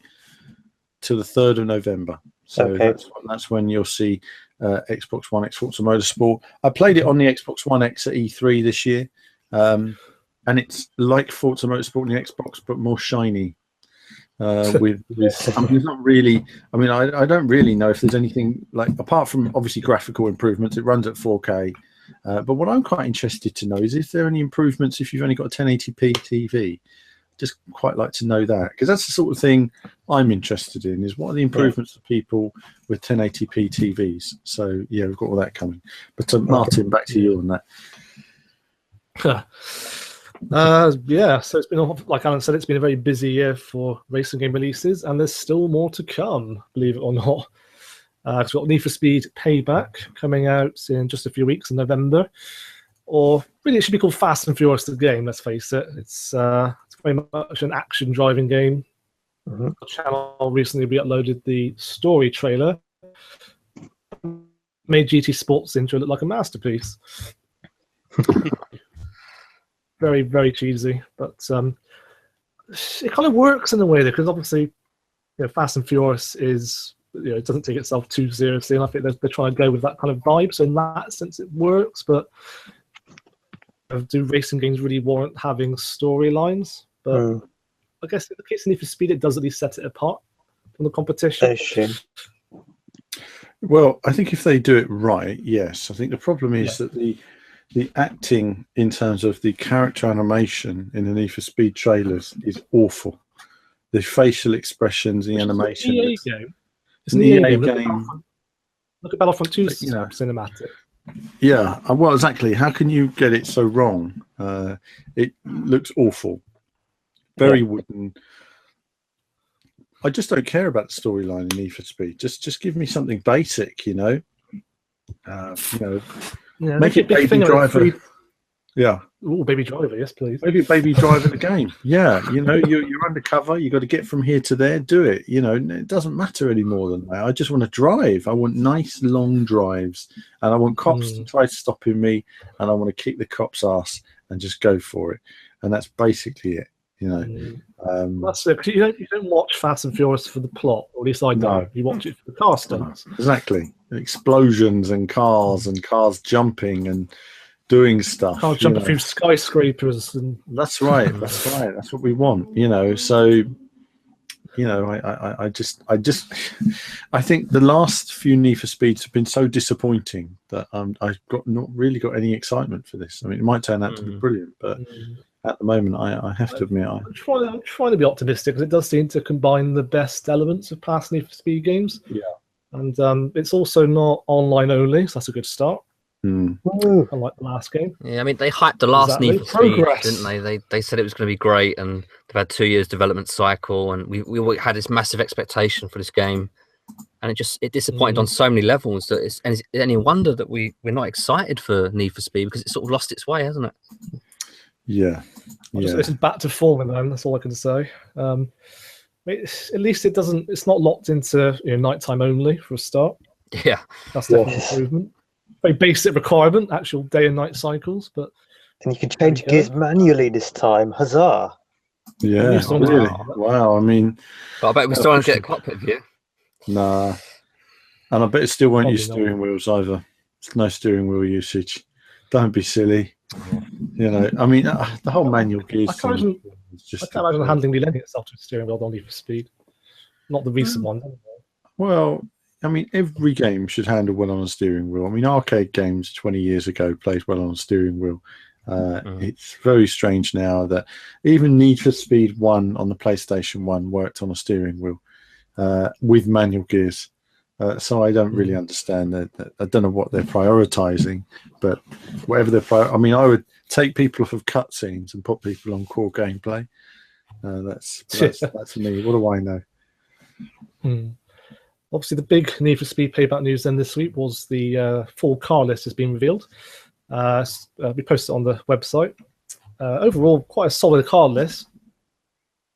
3rd of November. So that's when you'll see Xbox One X Forza Motorsport. I played it on the Xbox One X at E3 this year, and it's like Forza Motorsport on the Xbox, but more shiny. I mean, it's not really. I mean, I don't really know if there's anything like, apart from obviously graphical improvements. It runs at 4K. But what I'm quite interested to know is there any improvements if you've only got a 1080p TV? Just quite like to know that, because that's the sort of thing I'm interested in, is what are the improvements for people with 1080p TVs. So yeah, we've got all that coming. But Martin, back to you on that. So it's been, like Alan said, it's been a very busy year for racing game releases, and there's still more to come, believe it or not. We've got Need for Speed Payback coming out in just a few weeks in November. Or really, it should be called Fast and Furious the game, let's face it. It's very much an action driving game. The channel recently re-uploaded the story trailer. Made GT Sports intro look like a masterpiece. Very, very cheesy. But it kind of works in a way, though, because obviously, you know, Fast and Furious is... You know, it doesn't take itself too seriously, and I think they're trying to go with that kind of vibe. So in that sense, it works. But do racing games really warrant having storylines? But I guess in the case of Need for Speed, it does at least set it apart from the competition. Well, I think if they do it right, yes. I think the problem is that the acting in terms of the character animation in the Need for Speed trailers is awful. The facial expressions, the animation. EA game. It's an EA game. Look at Battlefront 2's you know, cinematic. Yeah, well, exactly. How can you get it so wrong? It looks awful, very wooden. I just don't care about the storyline in Need for Speed. Just give me something basic, you know. Make it Baby Driver. Yeah. Oh, Baby Driver, yes, please. Maybe Baby Driver the game. Yeah, you're undercover. You got to get from here to there. Do it. It doesn't matter any more than that. I just want to drive. I want nice long drives, and I want cops to try stopping me, and I want to kick the cops' ass and just go for it. And that's basically it. That's it. You don't watch Fast and Furious for the plot, or at least I don't. No. You watch it for the car stunts. Exactly. Explosions and cars jumping and doing stuff. Cars jumping through skyscrapers. And that's right. That's right. That's what we want. So, I think the last few Need for Speeds have been so disappointing that I've not really got any excitement for this. I mean, it might turn out to be brilliant, but at the moment, I have to admit, I'm trying to be optimistic because it does seem to combine the best elements of past Need for Speed games. Yeah, and it's also not online only, so that's a good start. Unlike the last game. Yeah, I mean, they hyped the last Need for Speed, didn't they? They said it was going to be great, and they've had 2 years development cycle, and we had this massive expectation for this game, and it disappointed on so many levels that it's any wonder that we're not excited for Need for Speed because it sort of lost its way, hasn't it? Yeah. It's back to form, then. That's all I can say. At least it's not locked into nighttime only for a start. Yeah, that's definitely an improvement. Very basic requirement, actual day and night cycles, but and you can change gears manually this time. Huzzah! Yeah, really? Wow. I mean, but I bet we still don't get a cockpit view. Nah, and I bet it still won't use steering wheels either. There's no steering wheel usage. Don't be silly. I mean, the whole manual gears. I can't imagine handling lending itself to a steering wheel on Need for Speed. Not the recent one. Well, I mean, every game should handle well on a steering wheel. I mean, arcade games 20 years ago played well on a steering wheel. It's very strange now that even Need for Speed 1 on the PlayStation 1 worked on a steering wheel with manual gears. So I don't really understand that. I don't know what they're prioritizing, but whatever they're I mean, I would take people off of cutscenes and put people on core gameplay. That's me. What do I know? Obviously, the big Need for Speed payback news then this week was the full car list has been revealed. We posted it on the website. Overall, quite a solid car list,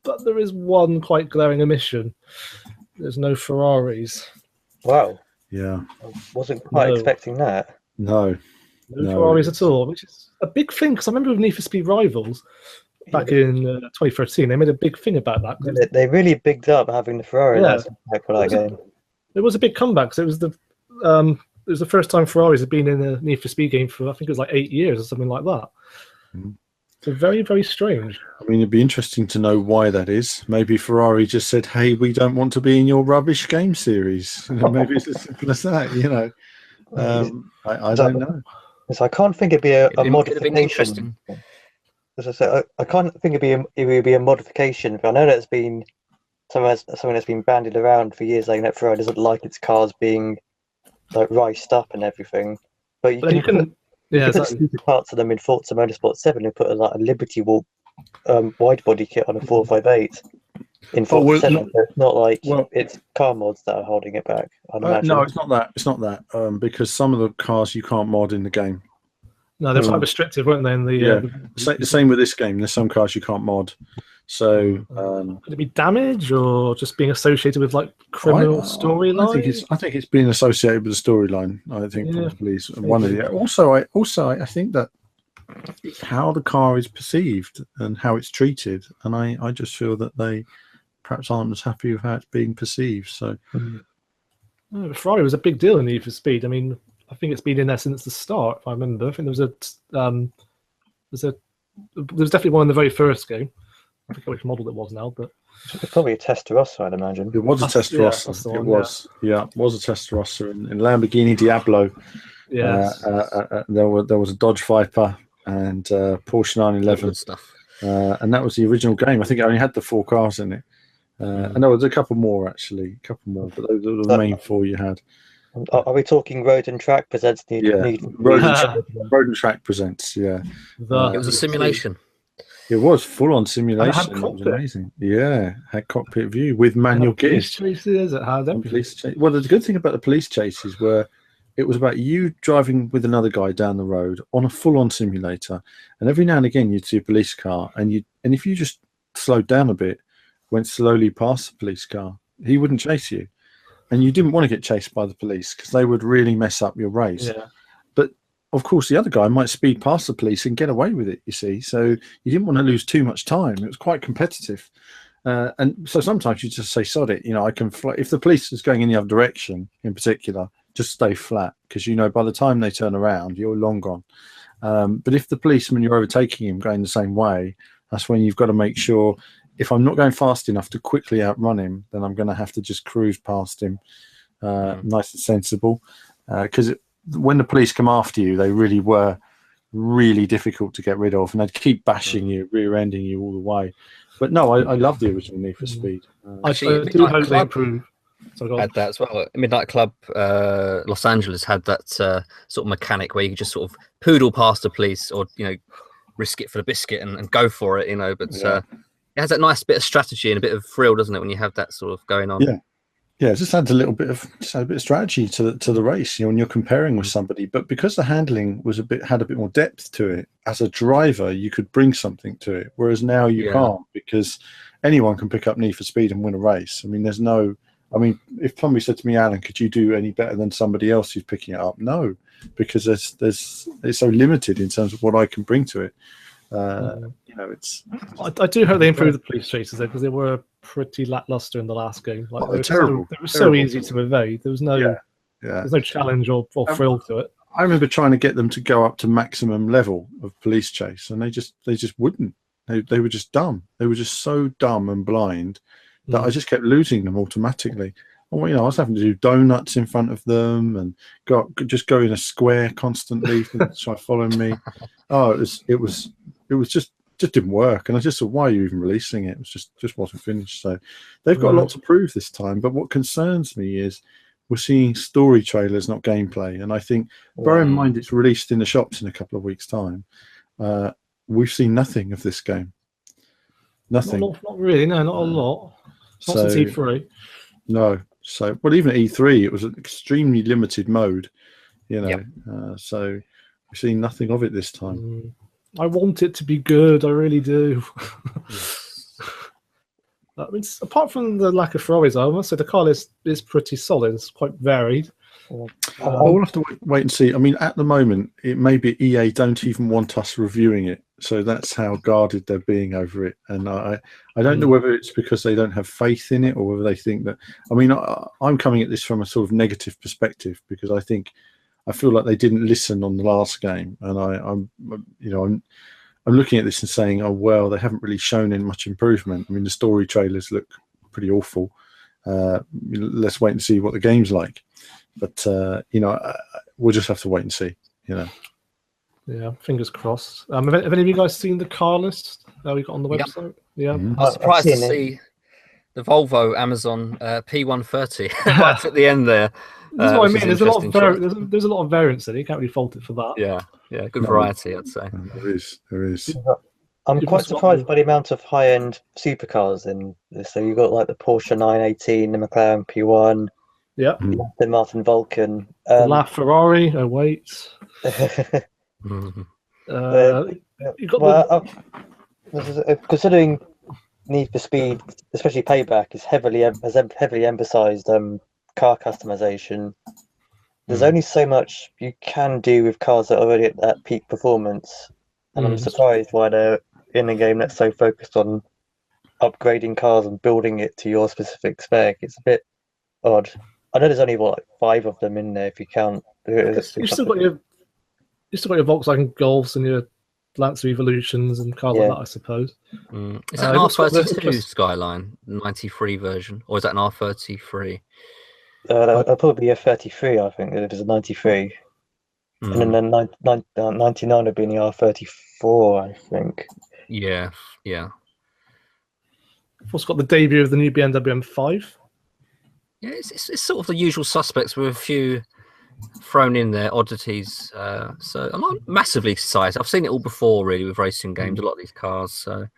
but there is one quite glaring omission. There's no Ferraris. Wow. Yeah. I wasn't quite expecting that. No Ferraris at all, which is a big thing because I remember with Need for Speed Rivals back in 2013, they made a big thing about that. They really bigged up having the Ferrari for that game. It was a big comeback because it was the first time Ferraris had been in a Need for Speed game for I think it was like 8 years or something like that. So very, very strange. I mean, it'd be interesting to know why that is. Maybe Ferrari just said, "Hey, we don't want to be in your rubbish game series." Maybe it's as simple as that. I don't know. So I can't think it'd be a modification. As I said, I can't think it would be a modification. But I know that's been something that's been bandied around for years. Like that Ferrari doesn't like its cars being like riced up and everything. But you can put parts of them in Forza Motorsport 7 and put a Liberty Walk wide body kit on a 458 in Forza 7. So it's not like it's car mods that are holding it back. No, it's not that. It's not that because some of the cars you can't mod in the game. No, they're quite restrictive, weren't they? In the same with this game. There's some cars you can't mod. So could it be damage or just being associated with like criminal storyline? I think it's being associated with the storyline. I think probably is one of the. Also, I think that it's how the car is perceived and how it's treated, and I just feel that they perhaps aren't as happy with how it's being perceived. So Ferrari was a big deal in Need for Speed. I mean, I think it's been in there since the start. If I remember, I think there was definitely one in the very first game. I forget which model it was now, but it's probably a Testarossa, I'd imagine. It was a Testarossa. It was a Testarossa in Lamborghini Diablo. Yes. There was a Dodge Viper and Porsche 911 stuff. And that was the original game. I think it only had the 4 cars in it. And there was a couple more actually, but those are the main four you had. Are we talking Road and Track presents Need? Road and Track presents. Yeah, it was a simulation. It was full on simulation. It was amazing. Yeah, had cockpit view with manual gears. Police chases. It had everything. Well, the good thing about the police chases were it was about you driving with another guy down the road on a full on simulator, and every now and again you'd see a police car, and if you just slowed down a bit, went slowly past the police car, he wouldn't chase you. And you didn't want to get chased by the police because they would really mess up your race. Yeah. But of course, the other guy might speed past the police and get away with it, you see. So you didn't want to lose too much time. It was quite competitive. And so sometimes you just say, sod it, I can fly. If the police is going in the other direction in particular, just stay flat because, by the time they turn around, you're long gone. But if the policeman you're overtaking him going the same way, that's when you've got to make sure if I'm not going fast enough to quickly outrun him, then I'm going to have to just cruise past him, nice and sensible. Because when the police come after you, they really were really difficult to get rid of, and they'd keep bashing you, rear-ending you all the way. But no, I love the original Need for Speed. I do hope they improve. Had that as well. Midnight Club Los Angeles had that sort of mechanic where you could just sort of poodle past the police or risk it for the biscuit and go for it, But it has that nice bit of strategy and a bit of thrill, doesn't it, when you have that sort of going on? Yeah, it just adds a bit of strategy to the race, when you're comparing with somebody. But because the handling had a bit more depth to it, as a driver, you could bring something to it. Whereas now you can't, because anyone can pick up Need for Speed and win a race. If somebody said to me, Alan, could you do any better than somebody else who's picking it up? No, because it's so limited in terms of what I can bring to it. It's. I do hope they improve the police chases though, because they were pretty lackluster in the last game. They were terrible. They were so easy to evade. There was no, there's no challenge or thrill to it. I remember trying to get them to go up to maximum level of police chase, and they just wouldn't. They were just dumb. They were just so dumb and blind that I just kept losing them automatically. I was having to do donuts in front of them and just go in a square constantly to try following me. Oh, it was just didn't work, and I just thought, why are you even releasing it? It was just wasn't finished. So they've got a lot to prove this time. But what concerns me is we're seeing story trailers, not gameplay. And I think, bear in mind, it's released in the shops in a couple of weeks' time. We've seen nothing of this game. Nothing. Not really. No, not a lot. Not since E3. No. So, but even at E3, it was an extremely limited mode. So we've seen nothing of it this time. I want it to be good. I really do. Apart from the lack of Ferraris, I must say the car list is pretty solid. It's quite varied. We'll have to wait and see. At the moment, it may be EA don't even want us reviewing it. So that's how guarded they're being over it. And I don't know whether it's because they don't have faith in it or whether they think that... I'm coming at this from a sort of negative perspective because I feel like they didn't listen on the last game. And I'm looking at this and saying, oh, well, they haven't really shown in much improvement. The story trailers look pretty awful. Let's wait and see what the game's like. But, we'll just have to wait and see, Yeah, fingers crossed. Have any of you guys seen the car list we got on the website? Yeah. I was surprised to see the Volvo Amazon P130 right at the end there. That's what I mean. There's a lot of variance in it. You can't really fault it for that. Yeah, good variety, I'd say. There is. I'm quite surprised by the amount of high-end supercars in this. So you've got like the Porsche 918, the McLaren P1, the Martin Vulcan, the LaFerrari. Oh wait. Considering Need for Speed, especially Payback, has heavily emphasised car customization. There's only so much you can do with cars that are already at that peak performance, and I'm surprised why they're in a game that's so focused on upgrading cars and building it to your specific spec. It's a bit odd. I know there's only 5 of them in there if you count. You've still got your Volkswagen Golfs and your Lancer Evolutions and cars like that, I suppose. Is that an R32 Skyline 93 version, or is that an R33? That'll probably be a 33, I think. It is a 93. And then 99 would be in the R34, I think. Yeah. We've also got the debut of the new BMW M5. Yeah, it's sort of the usual suspects with a few thrown in there oddities. So I'm not massively excited. I've seen it all before, really, with racing games. A lot of these cars, so it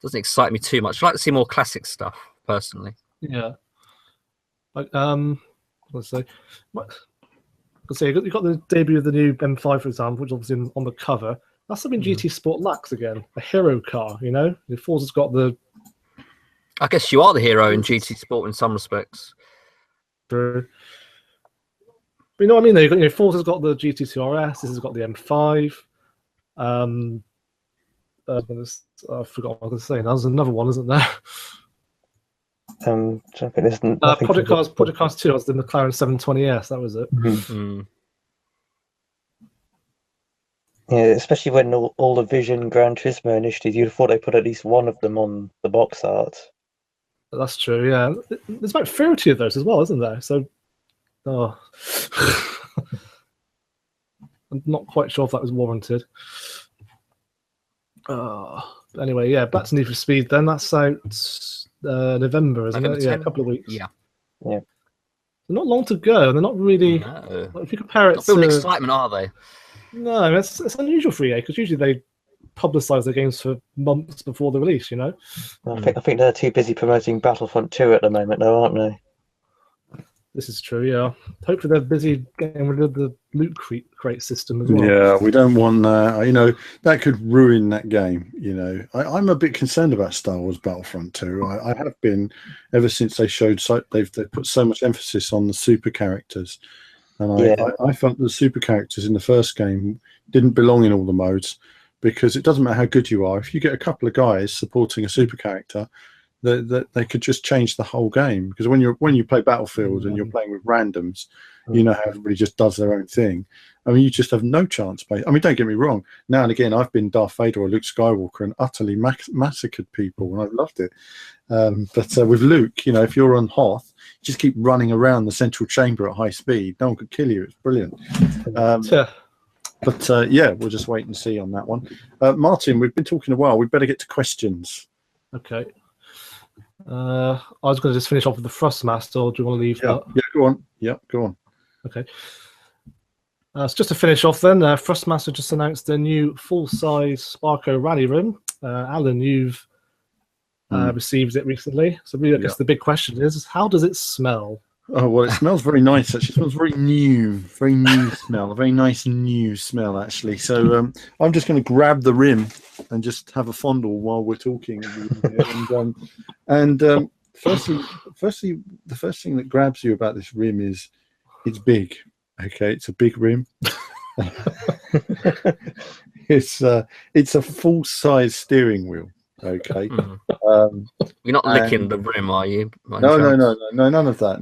doesn't excite me too much. I like to see more classic stuff, personally. Yeah. Like let's say, you've got the debut of the new M5, for example, which is obviously on the cover. That's something GT Sport lacks again. A hero car, you know. Forza's got the. I guess you are the hero in GT Sport in some respects. But you know what I mean? Though, Forza's got the GT2 RS. This has got the M5. I forgot what I was going to say. There's another one, isn't there? Project Cars 2 was the McLaren 720S. That was it. Yeah, especially when all the Vision Gran Turismo initiatives, you'd have thought they put at least one of them on the box art. That's true, yeah. There's about 30 of those as well, isn't there? So, I'm not quite sure if that was warranted. Anyway, yeah, back to Need for Speed then. That's out November, isn't it? Yeah, a couple of weeks. Yeah. They're not long to go. They're not really. No. If you compare it not building excitement, are they? No, it's unusual for EA because usually they publicise their games for months before the release. You know. I think they're too busy promoting Battlefront 2 at the moment, though, aren't they? This is true, yeah. Hopefully they're busy getting rid of the loot crate system as well. Yeah, we don't want that. That could ruin that game. I'm a bit concerned about Star Wars Battlefront 2. I have been ever since they showed. They've put so much emphasis on the super characters, and I felt the super characters in the first game didn't belong in all the modes because it doesn't matter how good you are. If you get a couple of guys supporting a super character, that they could just change the whole game, because when you play Battlefield and you're playing with randoms, you know how everybody just does their own thing. I mean, you just have no chance. I mean, don't get me wrong. Now and again, I've been Darth Vader or Luke Skywalker and utterly massacred people, and I've loved it. But with Luke, if you're on Hoth, just keep running around the central chamber at high speed. No one could kill you. It's brilliant. But we'll just wait and see on that one. Martin, we've been talking a while. We'd better get to questions. Okay. I was going to just finish off with the Thrustmaster, or do you want to leave that? Yeah, go on. Yeah, go on. Okay. So just to finish off then, Thrustmaster just announced their new full-size Sparko rally rim. Alan, you've received it recently. So really, I guess the big question is how does it smell? Oh, well, it smells very nice, actually. It smells very new smell, a very nice new smell, actually. So I'm just going to grab the rim and just have a fondle while we're talking. Firstly, the first thing that grabs you about this rim is it's big. Okay, it's a big rim. It's a full-size steering wheel. Okay. You're not licking the rim, are you? No, none of that.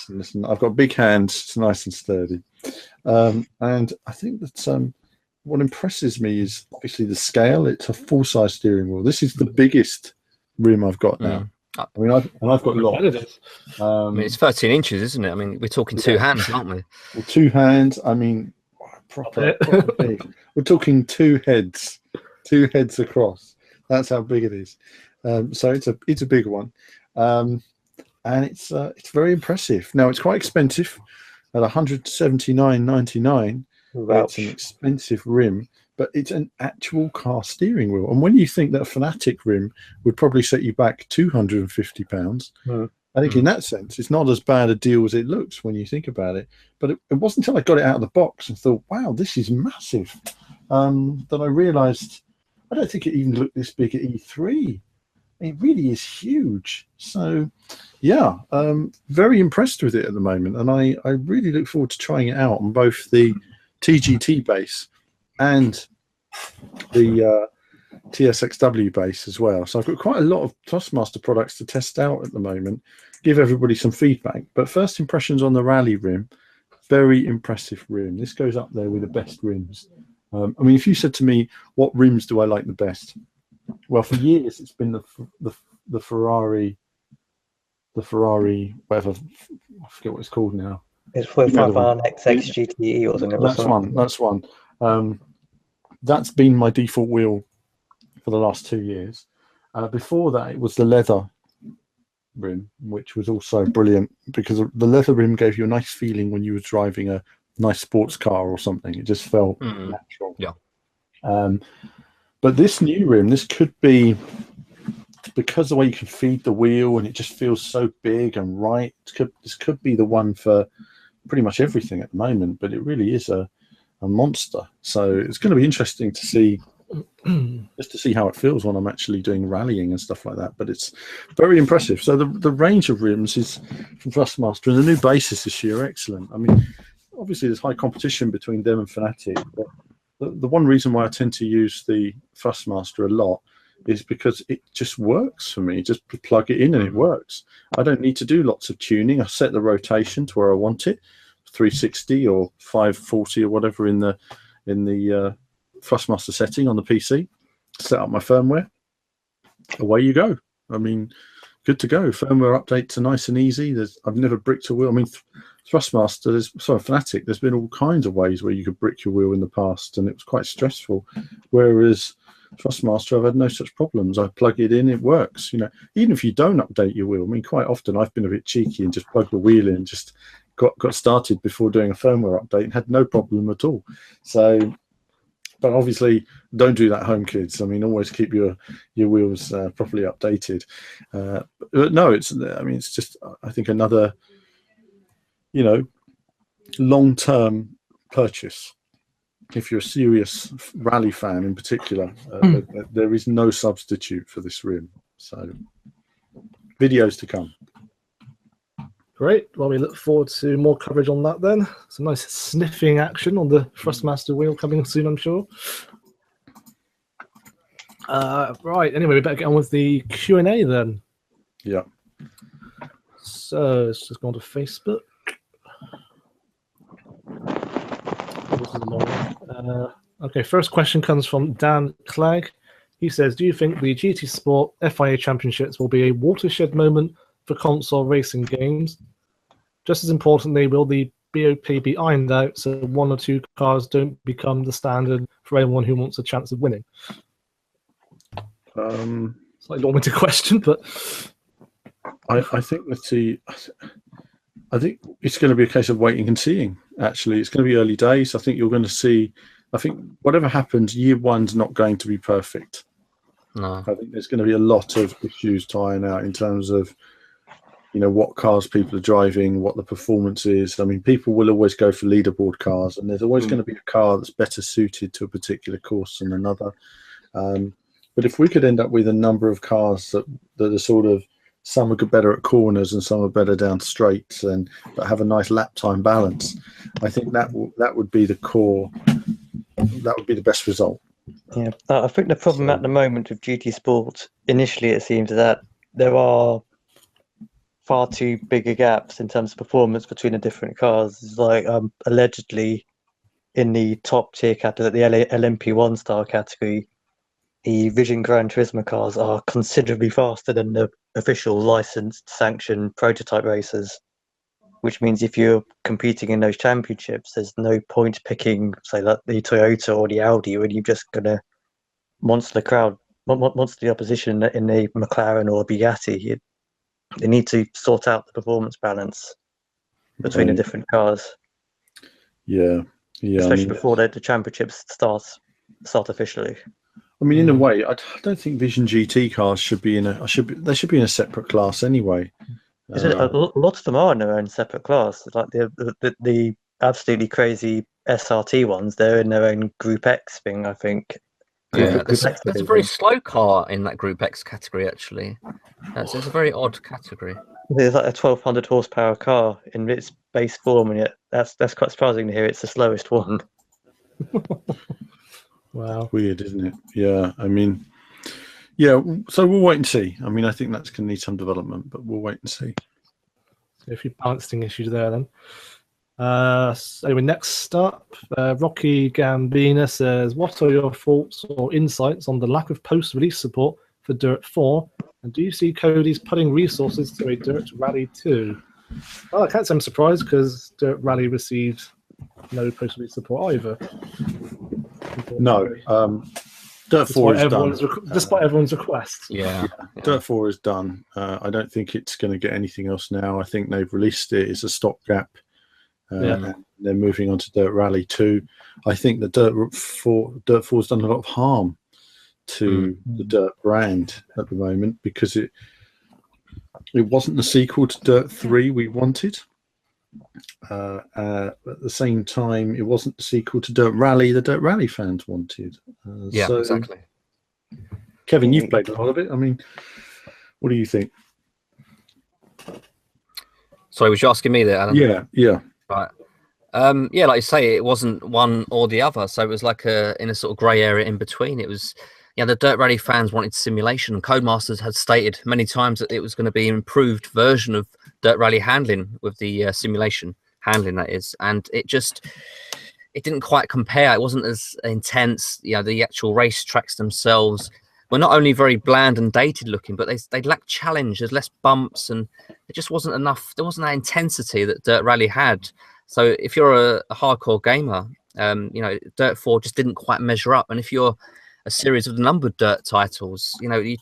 Listen. I've got big hands. It's nice and sturdy. And I think that what impresses me is obviously the scale. It's a full-size steering wheel. This is the biggest rim I've got now. I mean, I've got lots. I mean, it's 13 inches, isn't it? I mean, we're talking two hands, aren't we? Well, two hands. I mean, proper big. We're talking two heads across. That's how big it is. So it's a big one, and it's very impressive. Now it's quite expensive at $179.99. It's an expensive rim, but it's an actual car steering wheel. And when you think that a Fanatic rim would probably set you back £250, I think in that sense it's not as bad a deal as it looks when you think about it. But it wasn't until I got it out of the box and thought, wow, this is massive, that I realised. I don't think it even looked this big at E3. It really is huge. So, yeah, very impressed with it at the moment. And I really look forward to trying it out on both the TGT base and the TSXW base as well. So I've got quite a lot of Thrustmaster products to test out at the moment, give everybody some feedback. But first impressions on the Rally rim, very impressive rim. This goes up there with the best rims. I mean, if you said to me, what rims do I like the best? Well, for years, it's been the Ferrari, whatever, I forget what it's called now. It's 451 XX GTE, wasn't it? That's one. That's been my default wheel for the last 2 years. Before that, it was the leather rim, which was also brilliant because the leather rim gave you a nice feeling when you were driving a nice sports car or something. It just felt natural. Yeah. But this new rim, this could be, because the way you can feed the wheel and it just feels so big and right. This could be the one for pretty much everything at the moment, but it really is a monster. So it's going to be interesting to see, just to see how it feels when I'm actually doing rallying and stuff like that. But it's very impressive. So the range of rims is from Thrustmaster, and the new bases this year are excellent. I mean, obviously there's high competition between them and Fanatic, but the one reason why I tend to use the Thrustmaster a lot is because it just works for me. Just plug it in and it works. I don't need to do lots of tuning. I set the rotation to where I want it, 360 or 540 or whatever in the Thrustmaster setting on the PC. Set up my firmware. Away you go. I mean, good to go. Firmware updates are nice and easy. I've never bricked a wheel. I mean, Thrustmaster, Fanatic, there's been all kinds of ways where you could brick your wheel in the past, and it was quite stressful. Whereas Thrustmaster, I've had no such problems. I plug it in, it works. You know, even if you don't update your wheel. I mean, quite often I've been a bit cheeky and just plugged the wheel in, just got started before doing a firmware update and had no problem at all. So, but obviously, don't do that, home kids. I mean, always keep your wheels properly updated. But no, it's just, I think, another, long-term purchase. If you're a serious rally fan in particular, there is no substitute for this rim. So, videos to come. Great. Well, we look forward to more coverage on that then. Some nice sniffing action on the Thrustmaster wheel coming soon, I'm sure. Right. Anyway, we better get on with the Q&A then. Yeah. So let's just go on to Facebook. This is a long one. Okay, first question comes from Dan Clegg. He says, do you think the GT Sport FIA Championships will be a watershed moment for console racing games? Just as importantly, will the BOP be ironed out so one or two cars don't become the standard for anyone who wants a chance of winning? Slightly long-winded question, but I think I think it's going to be a case of waiting and seeing. Actually, it's going to be early days. I think you're going to see. I think whatever happens, year one's not going to be perfect. No, I think there's going to be a lot of issues to iron out in terms of, what cars people are driving, what the performance is. I mean, people will always go for leaderboard cars, and there's always going to be a car that's better suited to a particular course than another. But if we could end up with a number of cars that are sort of, some are better at corners and some are better down straights, and but have a nice lap time balance, I think that would be the core. That would be the best result. Yeah, I think the problem at the moment with GT Sport, initially it seems that there are far too bigger gaps in terms of performance between the different cars. It's like allegedly in the top tier category, the LMP1 star category, the Vision Gran Turismo cars are considerably faster than the official licensed sanctioned prototype racers, which means if you're competing in those championships, there's no point picking, say, like the Toyota or the Audi, when you're just going to monster the opposition in the McLaren or Bugatti. They need to sort out the performance balance between the different cars. Yeah. Especially before the championships start officially. I mean, in a way, I don't think Vision GT cars should be in they should be in a separate class anyway. A lot of them are in their own separate class. Like the absolutely crazy SRT ones, they're in their own Group X thing, I think. Yeah, there's a very slow car in that Group X category, actually. It's a very odd category. There's like a 1200 horsepower car in its base form, and yet that's quite surprising to hear it's the slowest one. Wow. Weird, isn't it? Yeah, I mean, yeah, so we'll wait and see. I mean, I think that's going to need some development, but we'll wait and see. So a few balancing issues there then. So anyway, next up, Rocky Gambina says, what are your thoughts or insights on the lack of post-release support for Dirt 4? And do you see Cody's putting resources to a Dirt Rally 2? Well, I can't say I'm surprised because Dirt Rally received no post-release support either. No. Dirt 4 is done. Despite everyone's requests. Yeah. Dirt 4 is done. I don't think it's going to get anything else now. I think they've released it. It's a stopgap. And they're moving on to Dirt Rally 2. I think the Dirt 4 has done a lot of harm to the Dirt brand at the moment, because it wasn't the sequel to Dirt 3 we wanted. At the same time, it wasn't the sequel to Dirt Rally the Dirt Rally fans wanted. Exactly. Kevin, you've played a lot of it. I mean, what do you think? Sorry, was you asking me there, Alan? Yeah. Right. Yeah, like you say, it wasn't one or the other. So it was like in a sort of grey area in between. It was, the Dirt Rally fans wanted simulation. Codemasters had stated many times that it was going to be an improved version of Dirt Rally handling with the simulation handling, that is. And it didn't quite compare. It wasn't as intense. The actual race tracks themselves were not only very bland and dated looking, but they lacked challenge. There's less bumps, and it just wasn't enough. There wasn't that intensity that Dirt Rally had. So if you're a hardcore gamer, Dirt 4 just didn't quite measure up. And if you're a series of numbered Dirt titles, there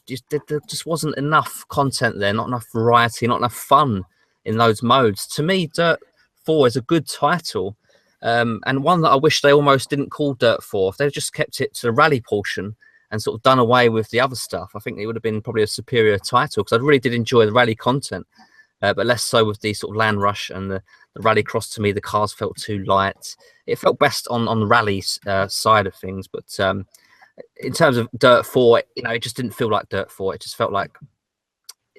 just wasn't enough content there, not enough variety, not enough fun in those modes. To me, Dirt 4 is a good title, and one that I wish they almost didn't call Dirt 4. If they just kept it to the rally portion and sort of done away with the other stuff, I think it would have been probably a superior title, because I really did enjoy the rally content, but less so with the sort of land rush and the rallycross. To me, the cars felt too light. It felt best on the rally side of things, but in terms of Dirt 4, it just didn't feel like Dirt 4. It just felt like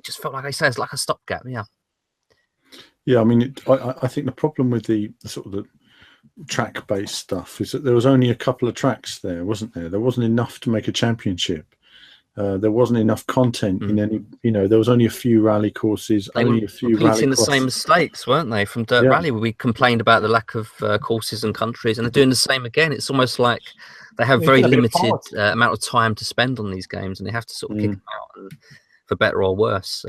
I say, it's like a stopgap. Yeah, I mean, I think the problem with the sort of the track-based stuff is that there was only a couple of tracks there, wasn't there? There wasn't enough to make a championship. There wasn't enough content in any. There was only a few rally courses, only a few repeating rally the same mistakes, weren't they, from Dirt Rally? Where we complained about the lack of courses and countries, and they're doing the same again. It's almost like they have very limited amount of time to spend on these games, and they have to sort of kick them out, for better or worse.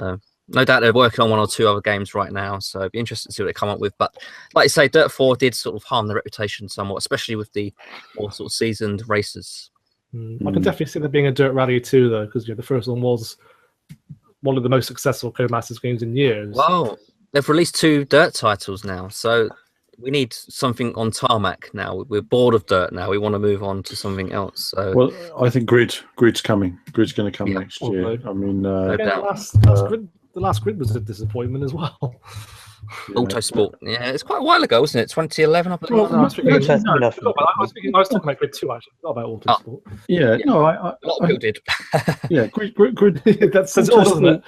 No doubt they're working on one or two other games right now, so it'd be interesting to see what they come up with. But like you say, Dirt 4 did sort of harm their reputation somewhat, especially with the more sort of seasoned racers. I can definitely see there being a Dirt Rally 2, though, because the first one was one of the most successful Codemasters games in years. Well, they've released 2 Dirt titles now, so we need something on tarmac now. We're bored of Dirt now. We want to move on to something else. So, well, I think Grid's coming. Grid's going to come next year. I mean, the last Grid was a disappointment as well. Autosport, it's quite a while ago, wasn't it? 2011, I believe. Well, I was talking about Grid 2, actually, not about Autosport. A lot of people did. Grid that says all, doesn't it?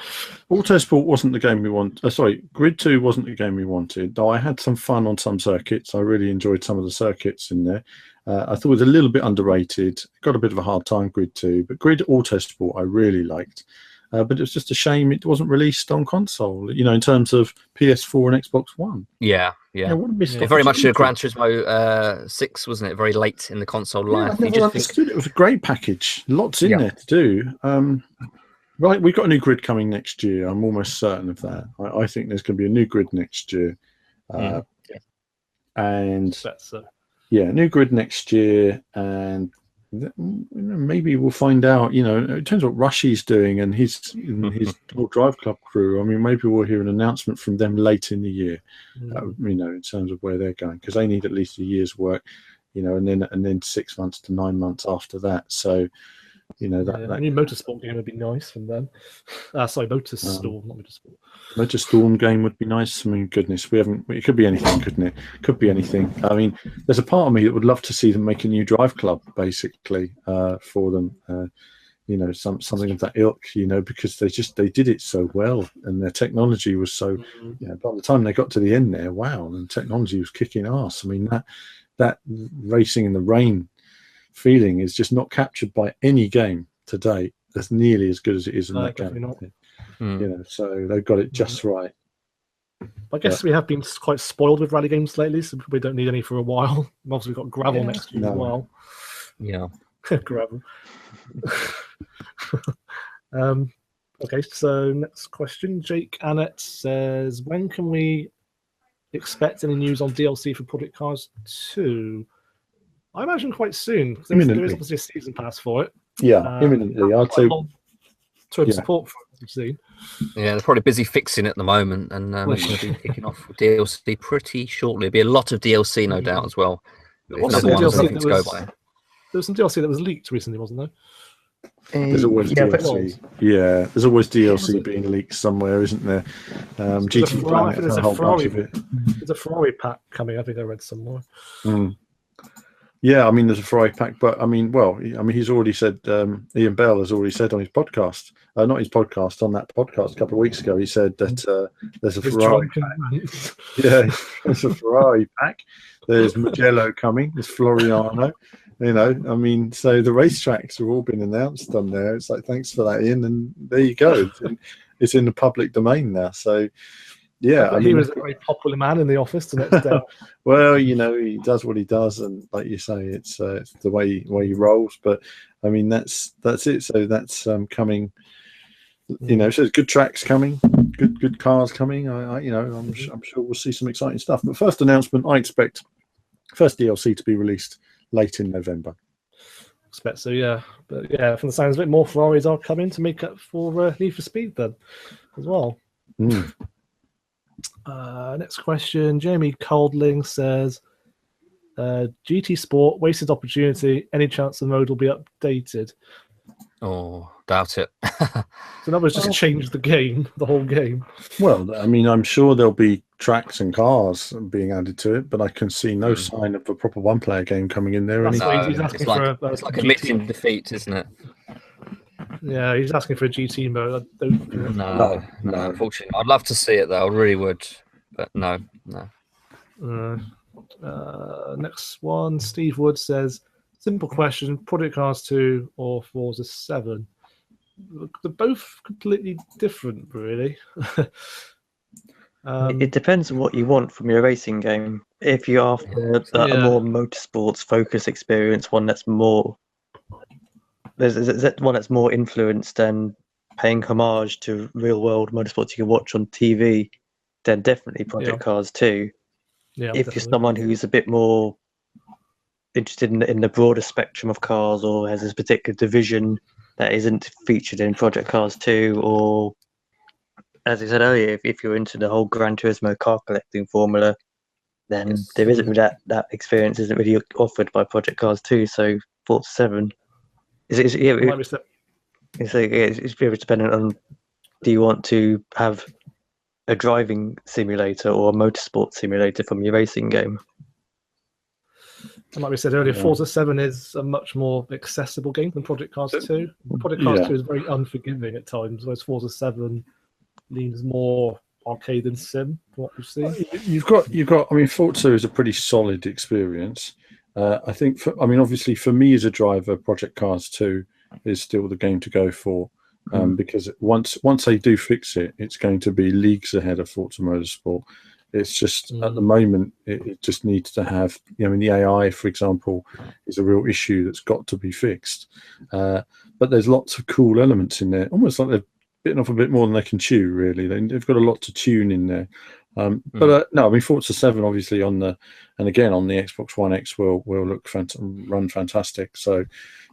Autosport wasn't the game we wanted. Grid 2 wasn't the game we wanted, though I had some fun on some circuits. I really enjoyed some of the circuits in there. I thought it was a little bit underrated. Got a bit of a hard time, Grid 2, but Grid Autosport I really liked. But it was just a shame it wasn't released on console, in terms of PS4 and Xbox One. Yeah. Very much a Gran Turismo 6, wasn't it? Very late in the console life. I never understood. It was a great package. Lots in there to do. Right, we've got a new Grid coming next year. I'm almost certain of that. I think there's going to be a new Grid next year. And new Grid next year, and maybe we'll find out. It depends what Rushy's doing and his Drive Club crew. I mean, maybe we'll hear an announcement from them late in the year. In terms of where they're going, because they need at least a year's work. And then 6 months to 9 months after that. So, that new Motorsport game would be nice from them. Motorstorm, not Motorsport. Motorstorm game would be nice. I mean, goodness, it could be anything, couldn't it? Could be anything. I mean, there's a part of me that would love to see them make a new Drive Club, basically, for them. Something of that ilk, because they did it so well, and their technology was so. By the time they got to the end there, wow, and technology was kicking ass. I mean, that racing in the rain feeling is just not captured by any game to date that's nearly as good as it is in that game. Not. So they've got it just right. I guess we have been quite spoiled with rally games lately, so we don't need any for a while. Obviously, we've got gravel next year as well. Yeah, gravel. Okay, so next question. Jake Annette says, when can we expect any news on DLC for Project Cars 2? I imagine quite soon. There is obviously a season pass for it. Yeah, imminently. I'd say. Tour Yeah. support for it, you've seen. Yeah, they're probably busy fixing it at the moment, and it's going to be kicking off with DLC pretty shortly. It'll be a lot of DLC, no doubt, as well. If What's number the one has DLC anything that to go was- by. There was some DLC that was leaked recently, wasn't there? There's always yeah, but DLC. Yeah, there's always DLC being leaked somewhere, isn't there? GT Planet, there's a whole bunch of it. There's a Ferrari pack coming. I think I read somewhere. Yeah, I mean, there's a Ferrari pack, but I mean, he's already said, Ian Bell has already said on his podcast, not his podcast, on that podcast a couple of weeks ago, he said that there's a Ferrari pack. Yeah, there's a Ferrari pack. There's Mugello coming. There's Floriano. You know, I mean, so the racetracks have all been announced on there. It's like, thanks for that, Ian, and there you go. It's in the public domain now. So, yeah, I mean, he was a very popular man in the office the next day. well, you know, he does what he does, and like you say, it's the way he rolls. But I mean, that's it. So that's coming. You know, so there's good tracks coming, good cars coming. I'm sure we'll see some exciting stuff. But first announcement, I expect first DLC to be released late in November. Expect so, yeah. But yeah, from the sounds of it, more Ferraris are coming to make up for Need for Speed then, as well. Next question, Jamie Coldling says, GT Sport, wasted opportunity. Any chance the mode will be updated? Oh, doubt it. So in other words, just change the game, the whole game. Well, I mean, I'm sure there'll be tracks and cars being added to it, but I can see no sign of a proper one-player game coming in there. That's Anyway. why he's asking it's like admitting defeat, isn't it? Yeah, he's asking for a GT mode. I don't. No, unfortunately. I'd love to see it, though. I really would. But no. Next one, Steve Wood says, simple question, Project Cars 2 or Forza 7? They're both completely different, really. It depends on what you want from your racing game. If you're after a more motorsports focused experience, one that's more one that's more influenced and paying homage to real world motorsports you can watch on TV, then definitely Project Cars 2. Yeah, if you're someone who's a bit more interested in the broader spectrum of cars, or has this particular division that isn't featured in Project Cars 2, or as I said earlier, if you're into the whole Gran Turismo car collecting formula, then there isn't that experience isn't really offered by Project Cars 2. So Forza 7 it's very dependent on, do you want to have a driving simulator or a motorsport simulator from your racing game? And like we said earlier, Forza 7 is a much more accessible game than Project Cars 2. Project Cars 2 is very unforgiving at times, whereas Forza 7 leans more arcade than sim, from what we've seen. You've got. I mean, Forza is a pretty solid experience. I think. Obviously, for me as a driver, Project Cars 2 is still the game to go for, because once they do fix it, it's going to be leagues ahead of Forza Motorsport. It's just at the moment it just needs to have. The AI, for example, is a real issue that's got to be fixed. But there's lots of cool elements in there, almost like they've bitten off a bit more than they can chew. Really, they've got a lot to tune in there. Forza 7 obviously on the Xbox One X will run fantastic. So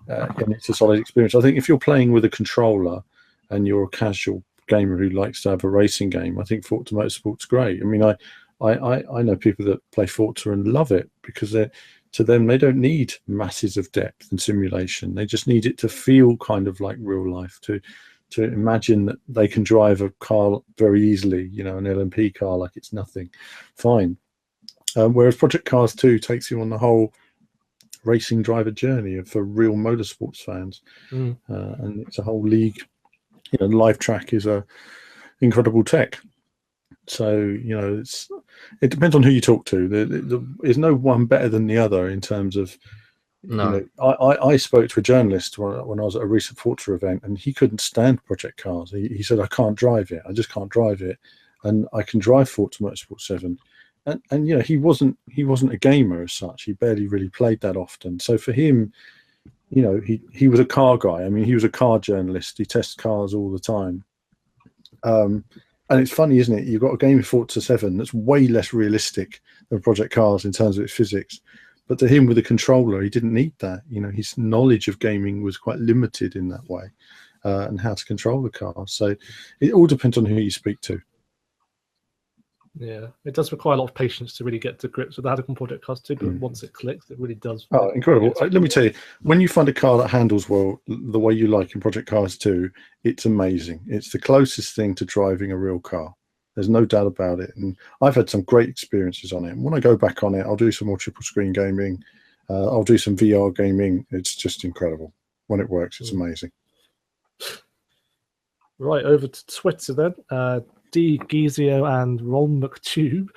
it's a solid experience. I think if you're playing with a controller and you're a casual gamer who likes to have a racing game, I think Forza Motorsport's great. I mean, I know people that play Forza and love it because to them they don't need masses of depth and simulation. They just need it to feel kind of like real life, to imagine that they can drive a car very easily, an LMP car like it's nothing. Fine. Whereas Project Cars 2 takes you on the whole racing driver journey for real motorsports fans, and it's a whole league. Live track is a incredible tech. So it depends on who you talk to. There's no one better than the other in terms of. No. I spoke to a journalist when I was at a recent Forza event, and he couldn't stand Project Cars. He said, "I can't drive it. I just can't drive it, and I can drive Forza Motorsport 7." And he wasn't a gamer as such. He barely really played that often. So for him, he was a car guy. I mean, he was a car journalist. He tests cars all the time. And it's funny, isn't it? You've got a game of Forza 7 that's way less realistic than Project Cars in terms of its physics. But to him, with a controller, he didn't need that. You know, his knowledge of gaming was quite limited in that way, and how to control the car. So it all depends on who you speak to. Yeah, it does require a lot of patience to really get to grips with the Hadacon Project Cars 2, but once it clicks, it really does. Oh, incredible. Let me tell you, when you find a car that handles well the way you like in Project Cars 2, it's amazing. It's the closest thing to driving a real car. There's no doubt about it. And I've had some great experiences on it. And when I go back on it, I'll do some more triple screen gaming. I'll do some VR gaming. It's just incredible. When it works, it's amazing. Right, over to Twitter then. D. Gizio and Ron McTube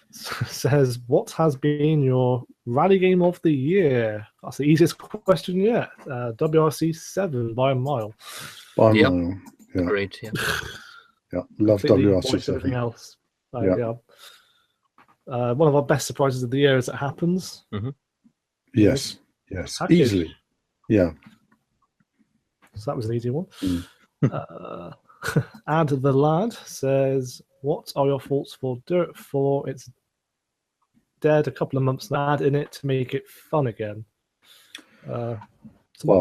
says, what has been your rally game of the year? That's the easiest question yet. WRC 7 by a mile. By a mile. Yeah. Agreed. Yeah. Yeah. Love WRC 7. Everything else. Yeah. One of our best surprises of the year as it happens. Mm-hmm. Yes. Easily. Yeah. So that was an easy one. Add the Lad says, what are your thoughts for Dirt 4? It's dead a couple of months now. Add in it to make it fun again. Well,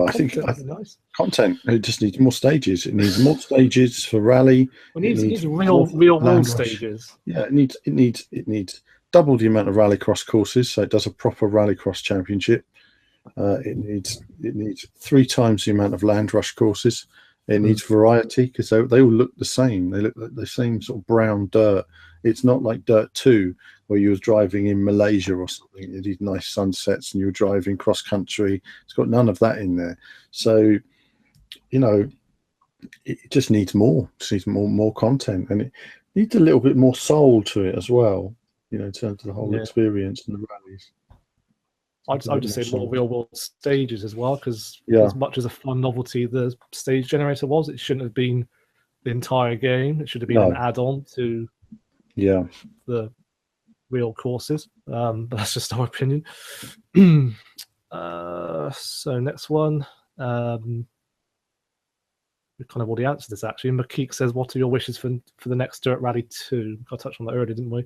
I think nice content. It just needs more stages. It needs more stages for rally. It needs real world stages. Yeah, it needs double the amount of rallycross courses, so it does a proper rallycross championship. It needs 3 times the amount of land rush courses. It needs variety, because they all look the same. They look like the same sort of brown dirt. It's not like Dirt 2, where you were driving in Malaysia or something. It needs nice sunsets and you were driving cross country. It's got none of that in there. So, you know, it just needs more. It needs more content, and it needs a little bit more soul to it as well, you know, in terms of the whole experience and the rallies. I'd just say more real world stages as well, because Yeah. as much as a fun novelty the stage generator was, it shouldn't have been the entire game. It should have been an add-on to the real courses. But that's just our opinion. So next one. We kind of already answered this actually. McKeek says, what are your wishes for the next Dirt Rally 2? I touched on that earlier, didn't we?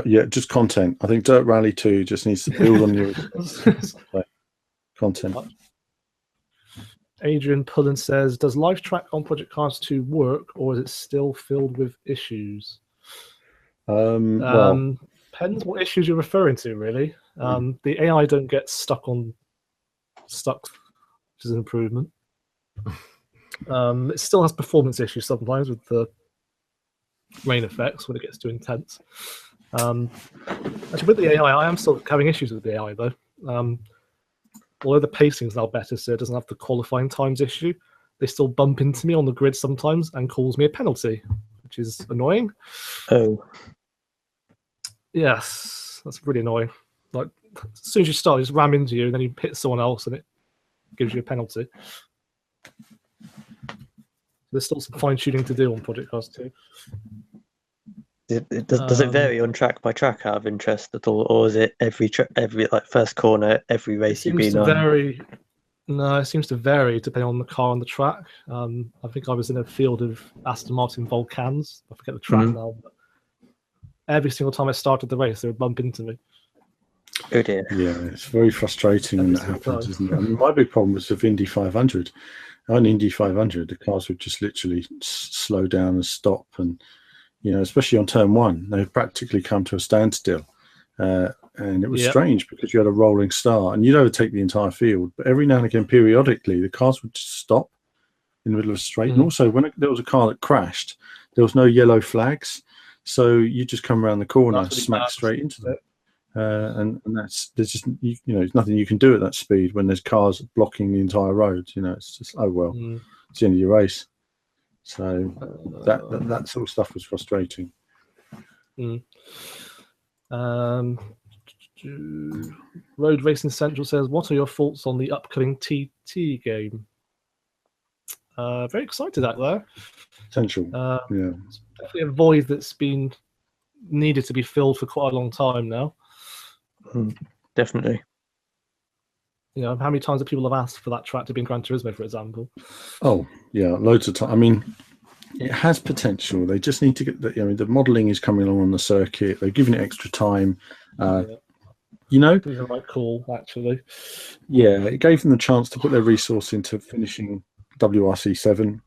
Yeah, just content. I think Dirt Rally 2 just needs to build on your content. Adrian Pullen says, does Live Track on Project Cars 2 work, or is it still filled with issues? Well, depends what issues you're referring to, really. The AI don't get stuck, which is an improvement. It still has performance issues sometimes with the rain effects when it gets too intense. Actually, with the AI, I am still having issues with the AI though. Although the pacing is now better, so it doesn't have the qualifying times issue, they still bump into me on the grid sometimes and cause me a penalty, which is annoying. Oh. Yes, that's really annoying. Like, as soon as you start, they just ram into you, and then you hit someone else, and it gives you a penalty. There's still some fine-tuning to do on Project Cars 2. Does it vary on track by track out of interest at all, or is it every like first corner, every race you've been on? No, it seems to vary depending on the car on the track. I think I was in a field of Aston Martin Vulcans. I forget the track now, but every single time I started the race, they would bump into me. Oh dear. Yeah, it's very frustrating when that happens, isn't it? I mean, my big problem was with Indy 500. On Indy 500, the cars would just literally slow down and stop, and you know, especially on turn 1, they practically come to a standstill. And it was strange because you had a rolling start and you'd overtake the entire field, but every now and again, periodically, the cars would just stop in the middle of a straight. And also, when there was a car that crashed, there was no yellow flags, so you just come around the corner and smack straight into them. And there's just there's nothing you can do at that speed when there's cars blocking the entire road. You know, it's just it's the end of your race. So that sort of stuff was frustrating. Road Racing Central says, what are your thoughts on the upcoming TT game? Very excited out there. Central, it's definitely a void that's been needed to be filled for quite a long time now. Definitely. You know, how many times have people have asked for that track to be in Gran Turismo, for example? Oh yeah, loads of time. I mean, it has potential. They just need to get the modelling is coming along on the circuit. They're giving it extra time. You know, These are right call, actually. yeah, it gave them the chance to put their resource into finishing WRC7.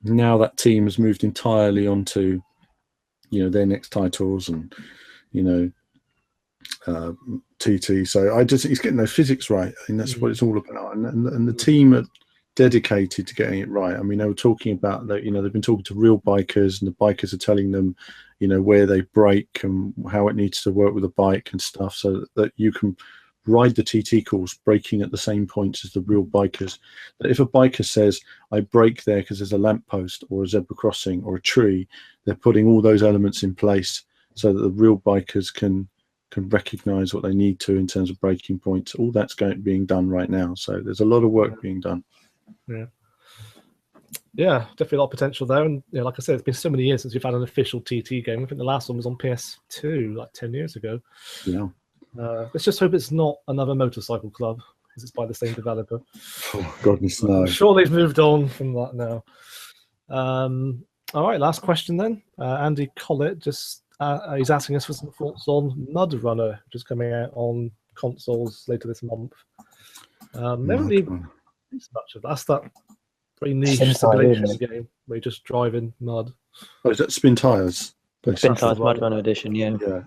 Now that team has moved entirely onto, their next titles and, TT. So he's getting those physics right. I mean, that's what it's all about. And the team are dedicated to getting it right. I mean, they were talking about that, they've been talking to real bikers, and the bikers are telling them, where they brake and how it needs to work with the bike and stuff, so that you can ride the TT course braking at the same points as the real bikers. That if a biker says, I brake there because there's a lamppost or a zebra crossing or a tree, they're putting all those elements in place so that the real bikers can recognize what they need to in terms of braking points. All that's being done right now. So there's a lot of work being done. Yeah, definitely a lot of potential there. And like I said, it's been so many years since we've had an official TT game. I think the last one was on PS2, like 10 years ago. Yeah. Let's just hope it's not another motorcycle club, because it's by the same developer. Oh, goodness, no. I'm sure they've moved on from that now. All right, last question then. Andy Collett he's asking us for some thoughts on Mud Runner, which is coming out on consoles later this month. Never really used much of that. That's that very niche simulation game where you just drive in mud. Oh, is that Spin Tires? Spin Tires Mud Runner Edition, yeah. Yeah.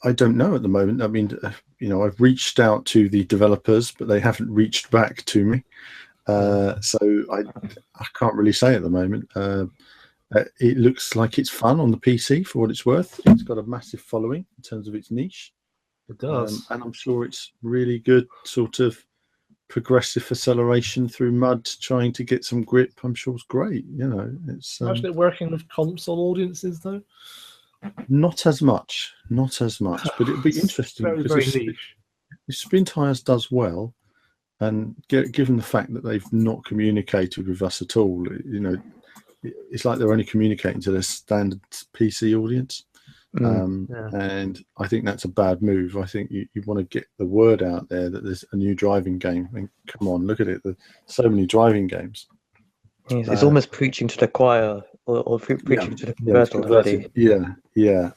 I don't know at the moment. I mean, I've reached out to the developers, but they haven't reached back to me. So I can't really say at the moment. It looks like it's fun on the PC for what it's worth. It's got a massive following in terms of its niche. It does. And I'm sure it's really good sort of progressive acceleration through mud, trying to get some grip. I'm sure it's great. It's imagine it working with console audiences though. Not as much, but it'd be interesting very, because very niche. if Spin Tires does well, and given the fact that they've not communicated with us at all, it's like they're only communicating to their standard PC audience. And I think that's a bad move. I think you want to get the word out there that there's a new driving game. I mean, come on, look at it. There's so many driving games. It's almost preaching to the choir or preaching to the converted already. Yeah.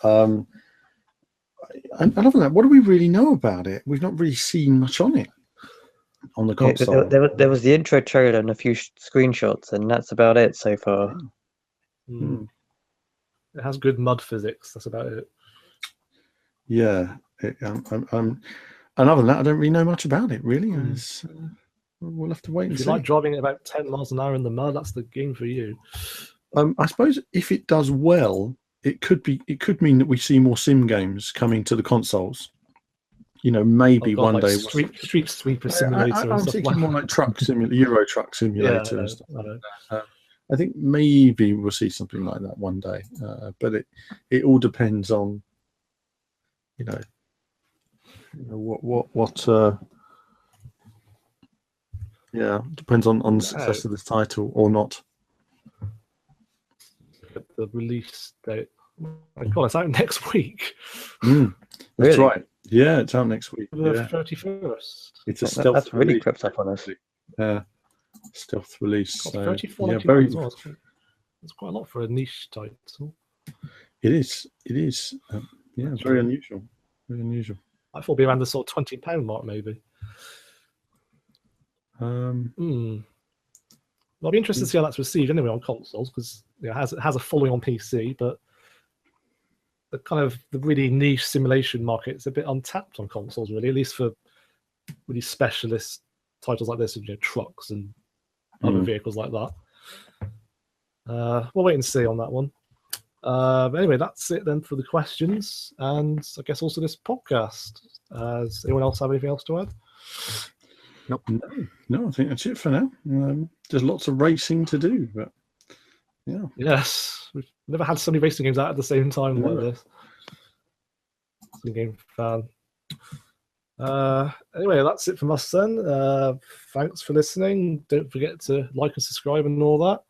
And other than that, what do we really know about it? We've not really seen much on it on the console. There was the intro trailer and a few screenshots, and that's about it so far. It has good mud physics. That's about it. Yeah. And other than that, I don't really know much about it, really. We'll have to wait and see. If you like driving at about 10 miles an hour in the mud, that's the game for you. I suppose if it does well, it could mean that we see more sim games coming to the consoles. Maybe one like day. Street Sweeper Simulator. I'm thinking more like Truck Simulator, Euro Truck Simulator and stuff. I I think maybe we'll see something like that one day, but it all depends on, depends on the success of this title or not. The release date. Oh my God, it's out next week. That's Really? right. Yeah, it's out next week. The Yeah. 31st. It's a stealth. That's really release. crept up on us. Stealth release. Got So, 34 yeah, very. as well. It's quite a lot for a niche title. It is. Yeah, very unusual. Very unusual. I thought it'd be around the sort of £20 mark, maybe. I'll be interested to see how that's received anyway on consoles, because it has a following on PC, but the really niche simulation market is a bit untapped on consoles, really, at least for really specialist titles like this, trucks and other vehicles like that. We'll wait and see on that one. But anyway, that's it then for the questions, and I guess also this podcast. Does anyone else have anything else to add? Nope. No, I think that's it for now. There's lots of racing to do, but yeah. Yes, we've never had so many racing games out at the same time like this. Racing game fan. Anyway, that's it from us then. Thanks for listening. Don't forget to like and subscribe and all that.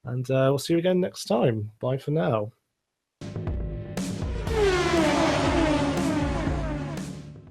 And we'll see you again next time. Bye for now.